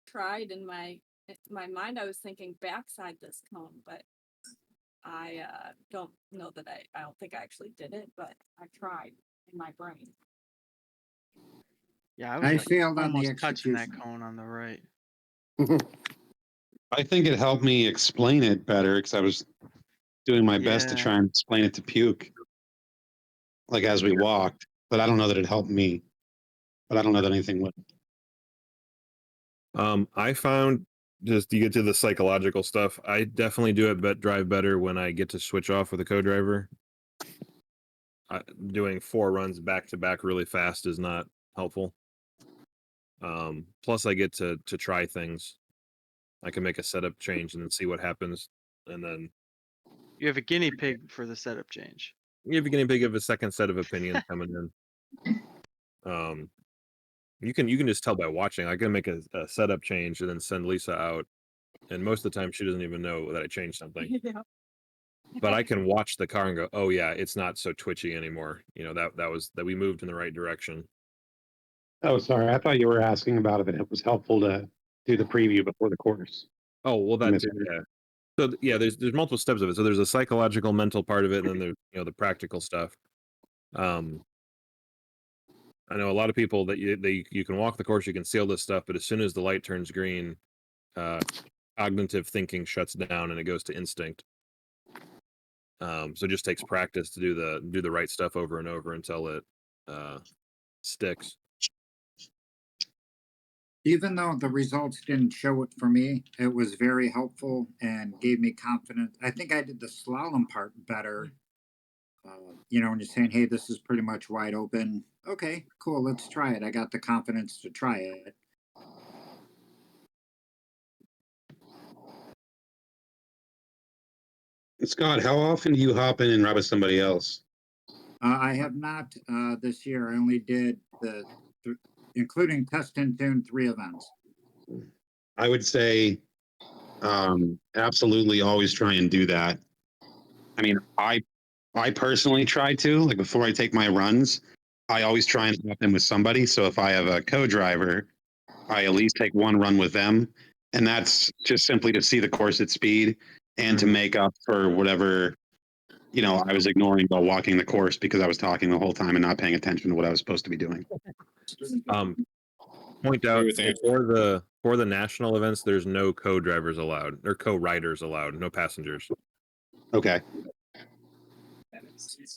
Tried in my mind, I was thinking backside this cone, but I don't know that I don't think I actually did it, but I tried in my brain. Yeah, I failed on the almost touching that execution. cone on the right. I think it helped me explain it better because I was doing my best to Yeah. try and explain it to Puke, like as we walked. But I don't know that it helped me. But I don't know that anything would. I found, just to get to the psychological stuff, I definitely drive better when I get to switch off with a co-driver. Doing 4 runs back to back really fast is not helpful. Plus I get to try things. I can make a setup change and then see what happens, and then You have a guinea pig for the setup change. you have a guinea pig of a second set of opinions coming in. You can just tell by watching. I can make a setup change and then send Lisa out, and most of the time she doesn't even know that I changed something. Yeah. But I can watch the car and go, oh yeah, it's not so twitchy anymore. You know, that we moved in the right direction. Oh, sorry. I thought you were asking about if it was helpful to do the preview before the course. Oh well, that's it. Yeah. So yeah, there's multiple steps of it. So there's a psychological, mental part of it, and then there's the practical stuff. I know a lot of people that you can walk the course, you can see all this stuff, but as soon as the light turns green, cognitive thinking shuts down and it goes to instinct. So it just takes practice to do the right stuff over and over until it sticks. Even though the results didn't show it for me, it was very helpful and gave me confidence. I think I did the slalom part better You know, when you're saying, hey, this is pretty much wide open. Okay, cool, let's try it. I got the confidence to try it. Scott, how often do you hop in and ride with somebody else? I have not this year. I only did including test and tune, 3 events. I would say absolutely always try and do that. I mean, I personally try to, like, before I take my runs, I always try and hop in with somebody. So if I have a co-driver, I at least take one run with them, and that's just simply to see the course at speed and to make up for whatever, you know, I was ignoring while walking the course because I was talking the whole time and not paying attention to what I was supposed to be doing. Point out with Andrew. for the national events, there's no co-drivers allowed or co-riders allowed, no passengers. Okay.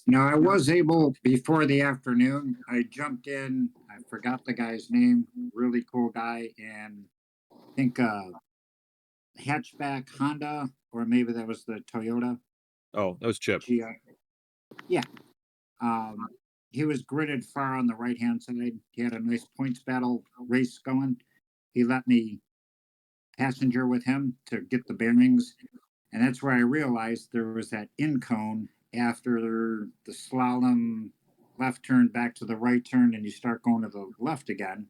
Now, I was able before the afternoon. I jumped in. I forgot the guy's name. Really cool guy, and I think hatchback Honda, or maybe that was the Toyota. Oh, that was Chip. Yeah. He was gridded far on the right hand side. He had a nice points battle race going. He let me passenger with him to get the bearings, and that's where I realized there was that in cone after the slalom left turn back to the right turn, and you start going to the left again.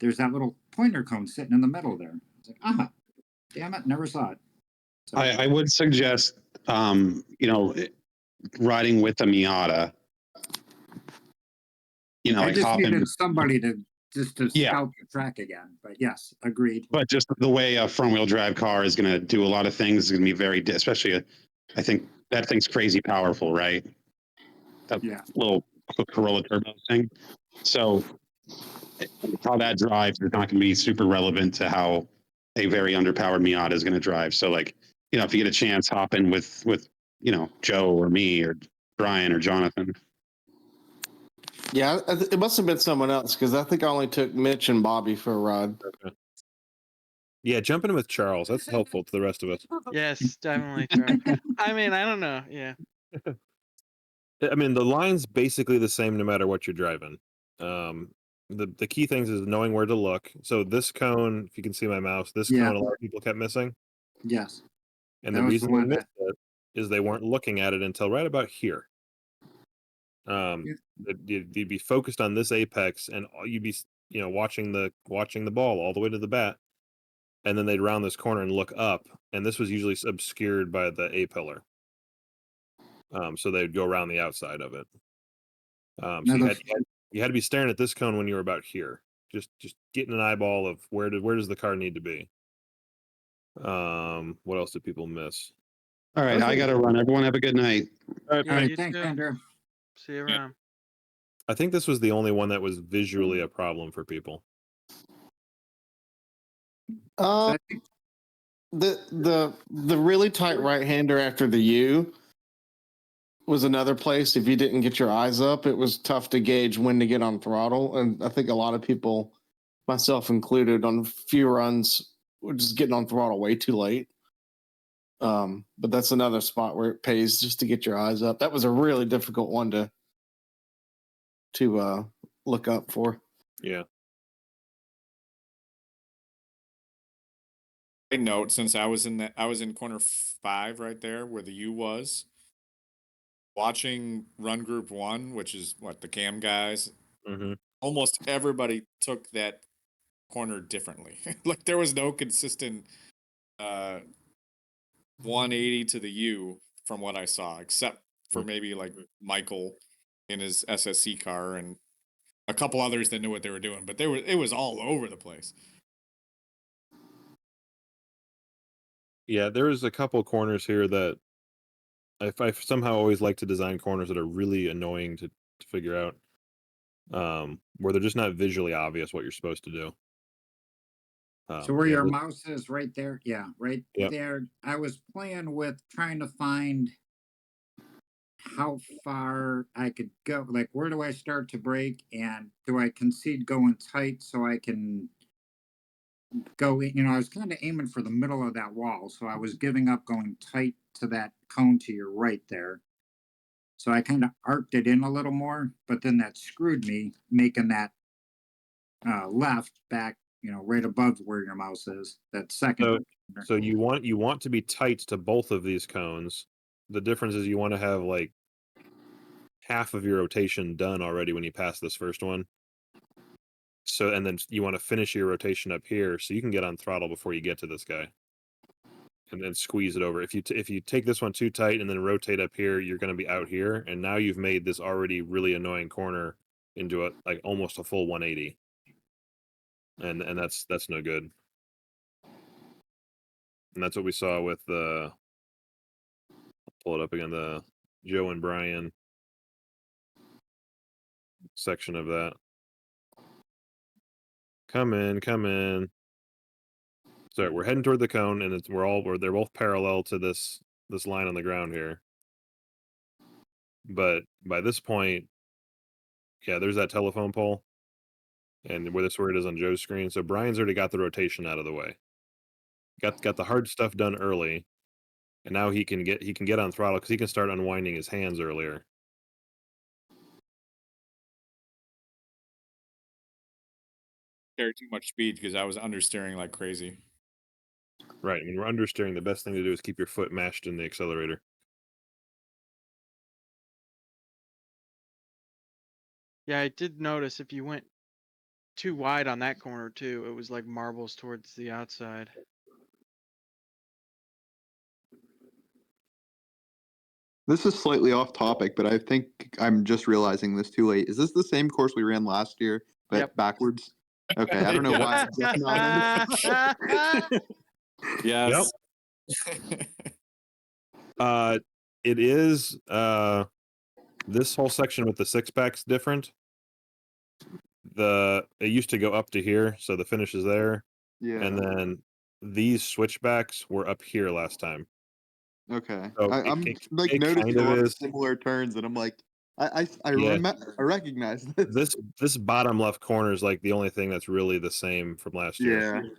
There's that little pointer cone sitting in the middle there. It's like, damn it, never saw it. So, I would suggest, you know, riding with a Miata. You know, I like just hopping. needed somebody to scout the track again. But yes, agreed. But just the way a front wheel drive car is going to do a lot of things is going to be very, especially, I think that thing's crazy powerful, right? That little Corolla turbo thing. So how that drives is not going to be super relevant to how a very underpowered Miata is going to drive. So, like, you know, if you get a chance, hop in with you know, Joe or me or Brian or Jonathan. Yeah, it must have been someone else because I think I only took Mitch and Bobby for a ride. Okay. Yeah, jump in with Charles. That's helpful to the rest of us. Yes, definitely. Try. I mean, I don't know. Yeah. I mean, the line's basically the same no matter what you're driving. The key things is knowing where to look. So this cone, if you can see my mouse, this cone a lot of people kept missing. Yes. And the reason they missed it is they weren't looking at it until right about here. You'd be focused on this apex, and you'd be, you know, watching the ball all the way to the bat, and then they'd round this corner and look up, and this was usually obscured by the A pillar. So they'd go around the outside of it. So you had to be staring at this cone when you were about here, just getting an eyeball of where does the car need to be. What else did people miss? All right, I got to run. Everyone have a good night. All right, thanks, Andrew. See you around. I think this was the only one that was visually a problem for people. The really tight right hander after the U was another place. If you didn't get your eyes up, it was tough to gauge when to get on throttle. And I think a lot of people, myself included, on a few runs, were just getting on throttle way too late. But that's another spot where it pays just to get your eyes up. That was a really difficult one to look up for. Yeah. I note, since I was in corner 5 right there where the U was, watching run group 1, which is what the cam guys, almost everybody took that corner differently. Like there was no consistent 180 to the U from what I saw, except for maybe like Michael in his SSC car and a couple others that knew what they were doing, but it was all over the place. Yeah, there was a couple corners here that I somehow always like to design corners that are really annoying to figure out, where they're just not visually obvious what you're supposed to do. So where your mouse is right there? Yeah, right there. I was playing with trying to find how far I could go. Like, where do I start to brake, and do I concede going tight so I can go in? You know, I was kind of aiming for the middle of that wall, so I was giving up going tight to that cone to your right there. So I kind of arced it in a little more, but then that screwed me, making that left back, right above where your mouse is. That second. So you want to be tight to both of these cones. The difference is you want to have like half of your rotation done already when you pass this first one. So, and then you want to finish your rotation up here so you can get on throttle before you get to this guy. And then squeeze it over. If you take this one too tight and then rotate up here, you're going to be out here. And now you've made this already really annoying corner into like almost a full 180. And that's no good. And that's what we saw with the, pull it up again, the Joe and Brian section of that. Come in. So we're heading toward the cone, and they're both parallel to this line on the ground here. But by this point, yeah, there's that telephone pole, and where it is on Joe's screen. So Brian's already got the rotation out of the way. Got the hard stuff done early, and now he can get on throttle because he can start unwinding his hands earlier. Carry too much speed because I was understeering like crazy. Right. When we're understeering, the best thing to do is keep your foot mashed in the accelerator. Yeah, I did notice if you went too wide on that corner too, it was like marbles towards the outside. This is slightly off topic, but I think I'm just realizing this too late. Is this the same course we ran last year, but backwards? Okay, I don't know why. I'm just not Yes. It is this whole section with the six packs different. It used to go up to here, so the finish is there. Yeah. And then these switchbacks were up here last time. Okay. So I'm it noticing kind a of lot of is. similar turns, and I'm like, I Yeah. I recognize this. This bottom left corner is like the only thing that's really the same from last year. Yeah.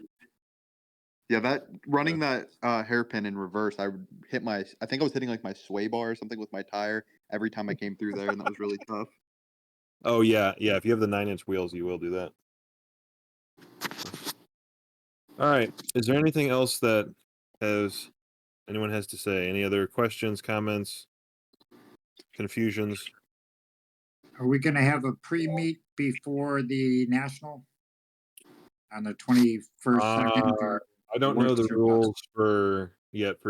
Yeah, that running that hairpin in reverse, I would hit I think I was hitting like my sway bar or something with my tire every time I came through there, and that was really tough. Oh yeah. If you have the 9-inch wheels, you will do that. All right. Is there anything else that anyone has to say? Any other questions, comments, confusions? Are we going to have a pre-meet before the national on the 21st? I don't know the rules for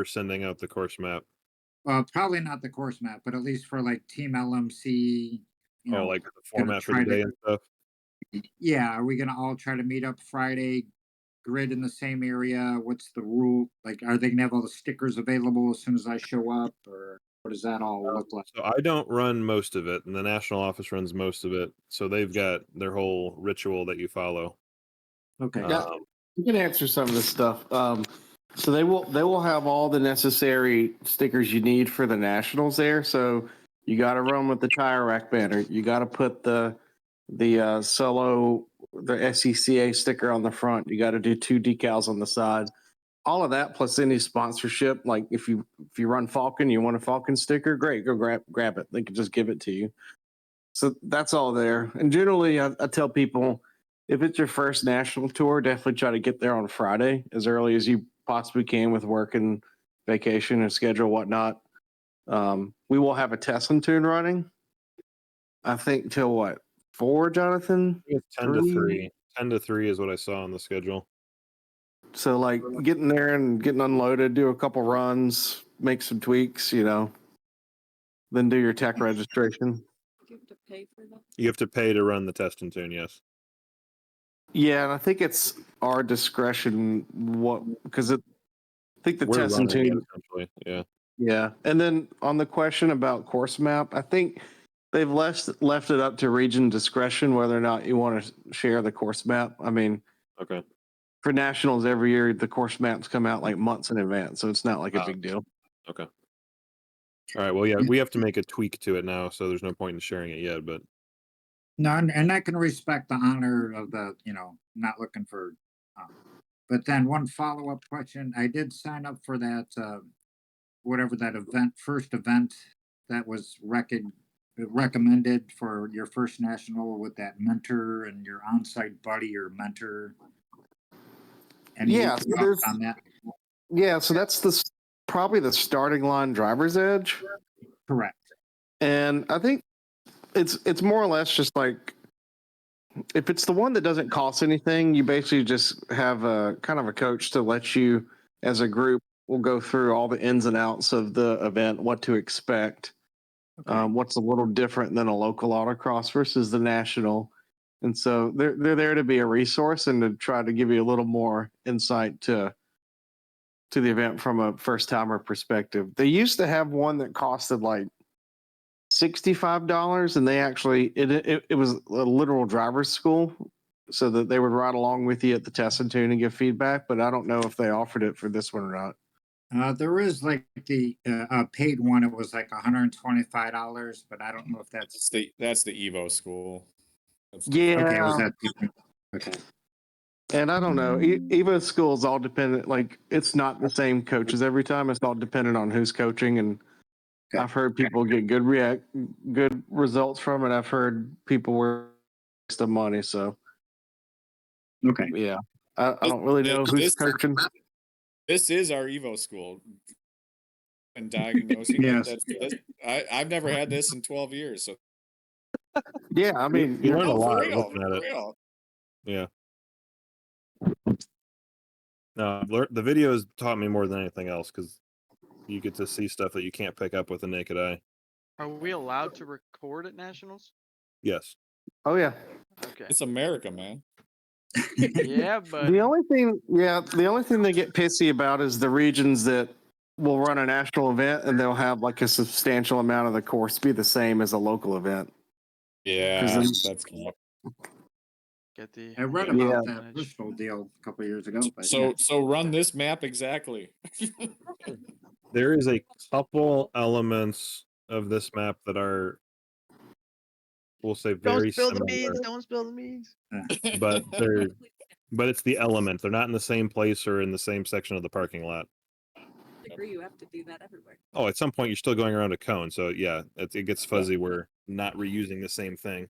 sending out the course map. Well, probably not the course map, but at least for like Team LMC. Like the format for the day and stuff. Yeah, are we going to all try to meet up Friday? Grid in the same area? What's the rule? Like, are they going to have all the stickers available as soon as I show up, or what does that all look like? So I don't run most of it, and the national office runs most of it. So they've got their whole ritual that you follow. Okay. You can answer some of this stuff. So they will have all the necessary stickers you need for the nationals there. So you got to run with the tire rack banner. You got to put the solo, the SCCA sticker on the front. You got to do 2 decals on the side. All of that plus any sponsorship. Like if you run Falcon, you want a Falcon sticker, great, go grab it. They can just give it to you. So that's all there. And generally, I tell people, if it's your first national tour, definitely try to get there on Friday as early as you possibly can with work and vacation and schedule, whatnot. We will have a test and tune running. I think till what, 4, Jonathan? It's 10 to 3. 10 to 3 is what I saw on the schedule. So like getting there and getting unloaded, do a couple runs, make some tweaks, then do your tech registration. You have to pay for that. You have to pay to run the test and tune, yes. Yeah, and I think it's our discretion because I think the test and tune. Essentially, yeah. Yeah, and then on the question about course map, I think they've left it up to region discretion whether or not you want to share the course map. I mean, okay. For nationals every year, the course maps come out like months in advance, so it's not like a big deal. Okay. All right. Well, yeah, we have to make a tweak to it now, so there's no point in sharing it yet. But no, and I can respect the honor of the, not looking for. But then one follow-up question: I did sign up for that, whatever that first event that was recommended for your first national with that mentor and your on-site buddy or mentor? Any Yeah, so thoughts on that? Yeah, so that's probably the starting line driver's edge. Correct. And I think it's more or less just like, if it's the one that doesn't cost anything, you basically just have a kind of a coach to let you, as a group, will go through all the ins and outs of the event, what to expect, what's a little different than a local autocross versus the national. And so they're there to be a resource and to try to give you a little more insight to the event from a first timer perspective. They used to have one that costed like $65, and they actually it was a literal driver's school, so that they would ride along with you at the test and tune and give feedback. But I don't know if they offered it for this one or not. There is like the paid one. It was like $125, but I don't know if that's the Evo school. Yeah. Okay, was that different? Okay. And I don't know. Evo school is all dependent. Like, it's not the same coaches every time. It's all dependent on who's coaching. And I've heard people get good results from it. I've heard people waste the money. So, okay, yeah, I don't really know who's coaching. This is our Evo school. And diagnosing. Yes. I've never had this in 12 years. So. Yeah, I mean, you learn a lot real, looking at it. real. Yeah. No, the videos taught me more than anything else, because you get to see stuff that you can't pick up with the naked eye. Are we allowed to record at nationals? Yes. Oh yeah. Okay. It's America, man. Yeah, but the only thing they get pissy about is the regions that will run a national event and they'll have like a substantial amount of the course be the same as a local event. Yeah, that's cool. I read about that Bristol deal a couple of years ago. But so run this map exactly. There is a couple elements of this map that are, we'll say, very similar. Don't spill the beans. But it's the element. They're not in the same place or in the same section of the parking lot. I agree, you have to do that everywhere. Oh, at some point you're still going around a cone, so yeah, it gets fuzzy. We're not reusing the same thing.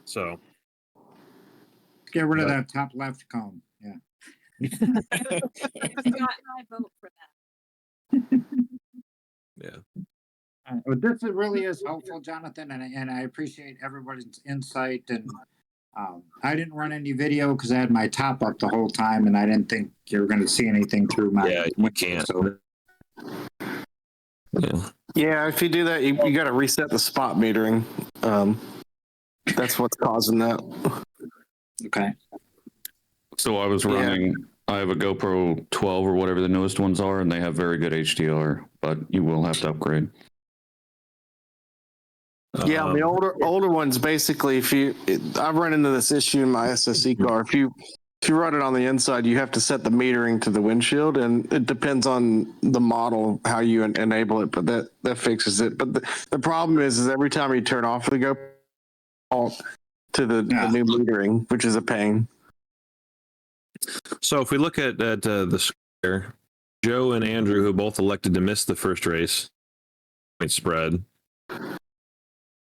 So get rid of that top left cone. Yeah. I vote for that. Yeah. This really is helpful, Jonathan, and I appreciate everybody's insight. And I didn't run any video because I had my top up the whole time, and I didn't think you were going to see anything through my. Yeah, you can't. So. Yeah, if you do that, you got to reset the spot metering. That's what's causing that. Okay. So I was running. I have a GoPro 12 or whatever the newest ones are, and they have very good HDR, but you will have to upgrade. Yeah, the older ones, basically, I've run into this issue in my SSE car. If you run it on the inside, you have to set the metering to the windshield, and it depends on the model how you enable it, but that fixes it. But the problem is every time you turn off the GoPro to the new metering, which is a pain. So if we look at the square, Joe and Andrew, who both elected to miss the first race, point spread,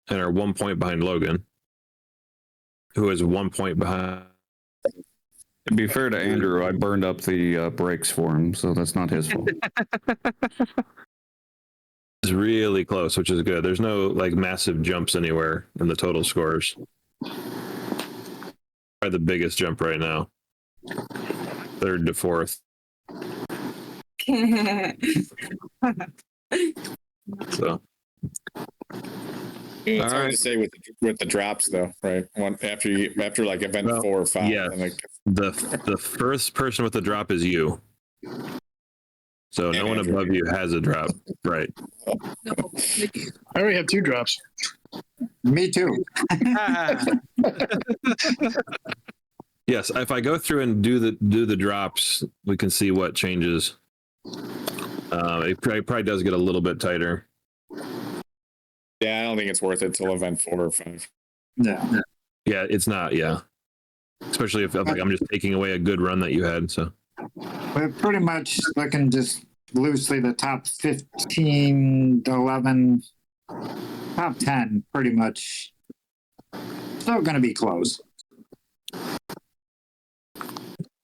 and are 1 point behind Logan, who is 1 point behind. To be fair to Andrew, I burned up the brakes for him, so that's not his fault. It's really close, which is good. There's no like massive jumps anywhere in the total scores. Probably the biggest jump right now. Third to fourth. So. It's hard to say with the drops though, right? After like event 4 or 5. Yeah. And like, the first person with the drop is you. So no one above you has a drop, right? I already have 2 drops. Me too. Yes, if I go through and do the drops, we can see what changes. It probably does get a little bit tighter. Yeah, I don't think it's worth it till event 4 or 5. Yeah. Yeah, it's not. Yeah, especially if like I'm just taking away a good run that you had. So, But pretty much looking just loosely the top 15 to 11, top 10, pretty much. Still going to be close.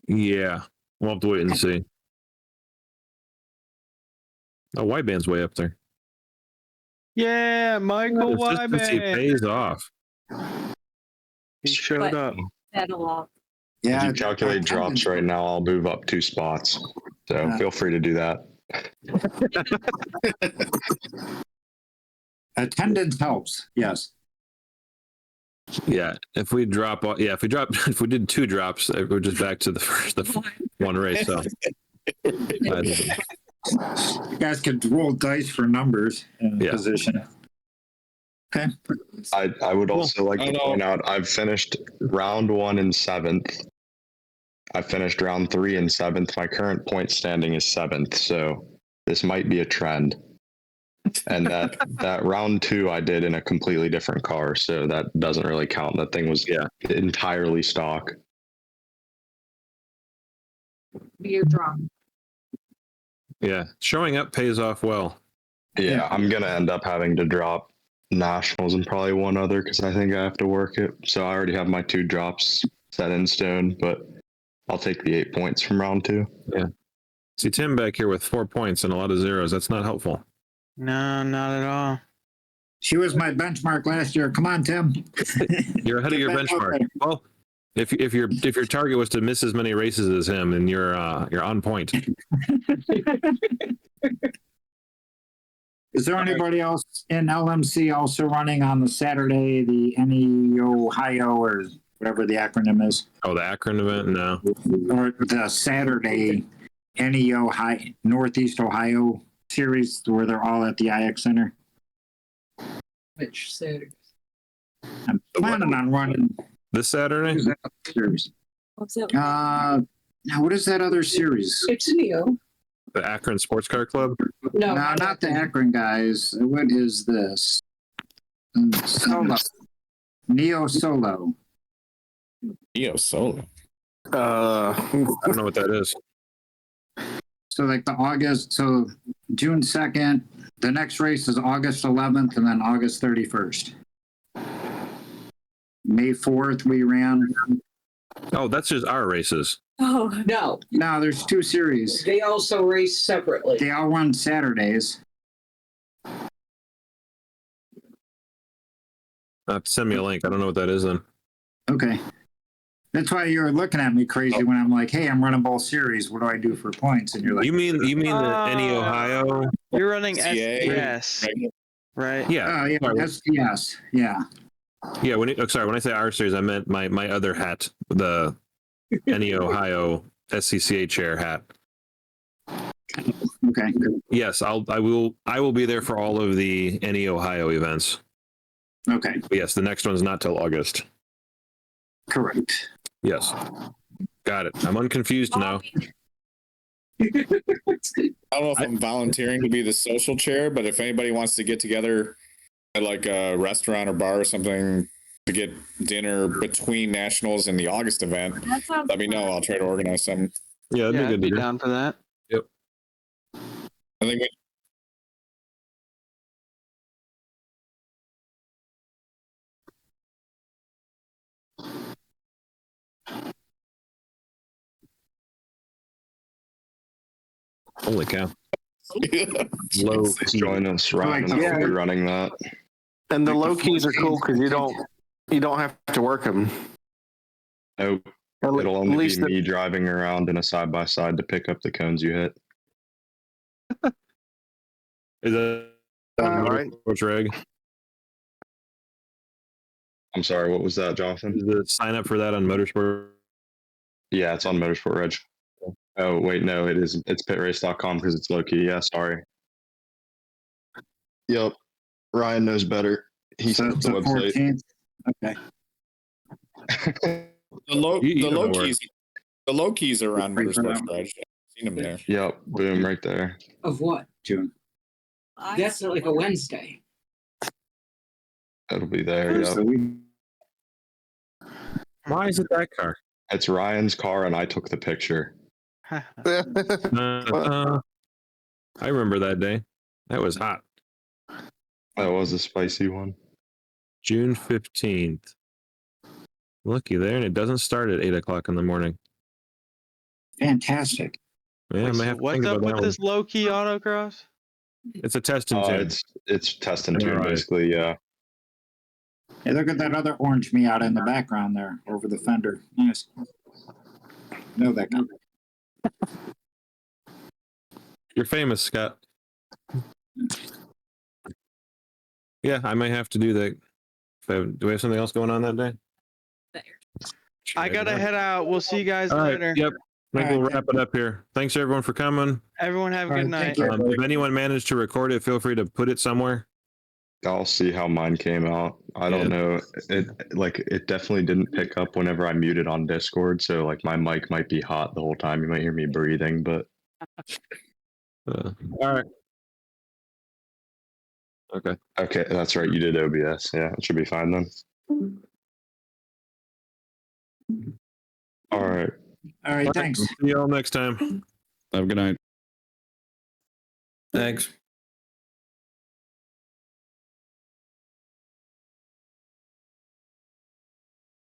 Yeah, we'll have to wait and see. Oh, Wideband's way up there. Yeah, Michael Consistency Wyman. pays off. He showed But up. that'll all. Yeah, If you calculate drops right now, I'll move up 2 spots. So feel free to do that. Attendance helps. Yes. Yeah, if we did 2 drops, we're just back to the one race. So You guys could roll dice for numbers in position. Okay. I would also like to point out I've finished round 1 in 7th. I finished round 3 in 7th. My current point standing is 7th, so this might be a trend. And that round 2 I did in a completely different car, so that doesn't really count. That thing was entirely stock. You're drunk. yeah, showing up pays off well. Yeah, I'm gonna end up having to drop nationals and probably one other because I think I have to work it. So I already have my 2 drops set in stone, but I'll take the 8 points from round 2. Yeah. See Tim back here with 4 points and a lot of zeros. That's not helpful. No, not at all. She was my benchmark last year. Come on, Tim. You're ahead of your benchmark. Well, if your target was to miss as many races as him, then you're on point. Is there anybody else in LMC also running on the Saturday, the NE Ohio or whatever the acronym is? Oh, the Akron event? No. Or the Saturday NE Ohio, Northeast Ohio series where they're all at the IX Center? Which Saturday? I'm planning on running this Saturday. Series. What's that? Now what is that other series? It's Neo. The Akron Sports Car Club? No, not the Akron guys. What is this? Solo. Neo Solo. Neo Solo. I don't know what that is. So like the so June 2nd, the next race is August 11th and then August 31st. May 4th we ran. Oh, that's just our races. Oh no. No, there's 2 series. They also race separately. They all run Saturdays. Send me a link. I don't know what that is then. Okay. That's why you're looking at me crazy when I'm like, hey, I'm running both series. What do I do for points? And you're like, You mean the NE Ohio? You're running CA, SDS, right? Yeah. oh, yeah, SDS. Yeah. Yeah, when I say our series, I meant my other hat, the NE Ohio SCCA chair hat. Okay. Yes, I will be there for all of the NE Ohio events. Okay. But yes, the next one's not till August. Correct. Yes. Got it. I'm unconfused now. I don't know if I'm volunteering to be the social chair, but if anybody wants to get together at like a restaurant or bar or something to get dinner between nationals and the August event, let me know. I'll try to organize something. Yeah, that'd I'd be be good. down for that. Yep. I think Holy cow. Low join us, Ryan, and I'll be running that. And the low keys are cool because you don't have to work them. Nope. It'll only be me driving around in a side-by-side to pick up the cones you hit. Is that right? Which reg? I'm sorry, what was that, Jonathan? Is the sign up for that on Motorsport? Yeah, it's on Motorsport Reg. Oh, wait, no, it is. It's pitrace.com because it's low key. Yeah, sorry. Yep. Ryan knows better. He So set it's the the website. 14th. Okay. the low keys are on Wait for Motorsports that. Garage. I've seen them there. Yep, boom, right there. Of what? June. That's like a Wednesday. It'll be there. Where's Yep. Why is it that car? It's Ryan's car, and I took the picture. I remember that day. That was hot. That was a spicy one. June 15th. Looky there, and it doesn't start at 8 o'clock in the morning. Fantastic. Yeah, I Wait, might so have to what's think up about with that this low key autocross? one. It's a test and tune. It's test and tune, Alright. basically, yeah. Hey, look at that other orange Miata in the background there over the fender. Nice. Know that guy. You're famous, Scott. Yeah, I may have to do that. Do we have something else going on that day? I gotta head out. We'll see you guys All right. later. Yep. I think All we'll right, wrap it up here. Thanks everyone for coming. Everyone have a All good right, night. thank you. If anyone managed to record it, feel free to put it somewhere. I'll see how mine came out. I don't know. It definitely didn't pick up whenever I muted on Discord. So like my mic might be hot the whole time. You might hear me breathing, but All right. Okay. okay, that's right. You did OBS. Yeah, it should be fine then. All right. All right, thanks. See you all next time. Have a good night. Thanks.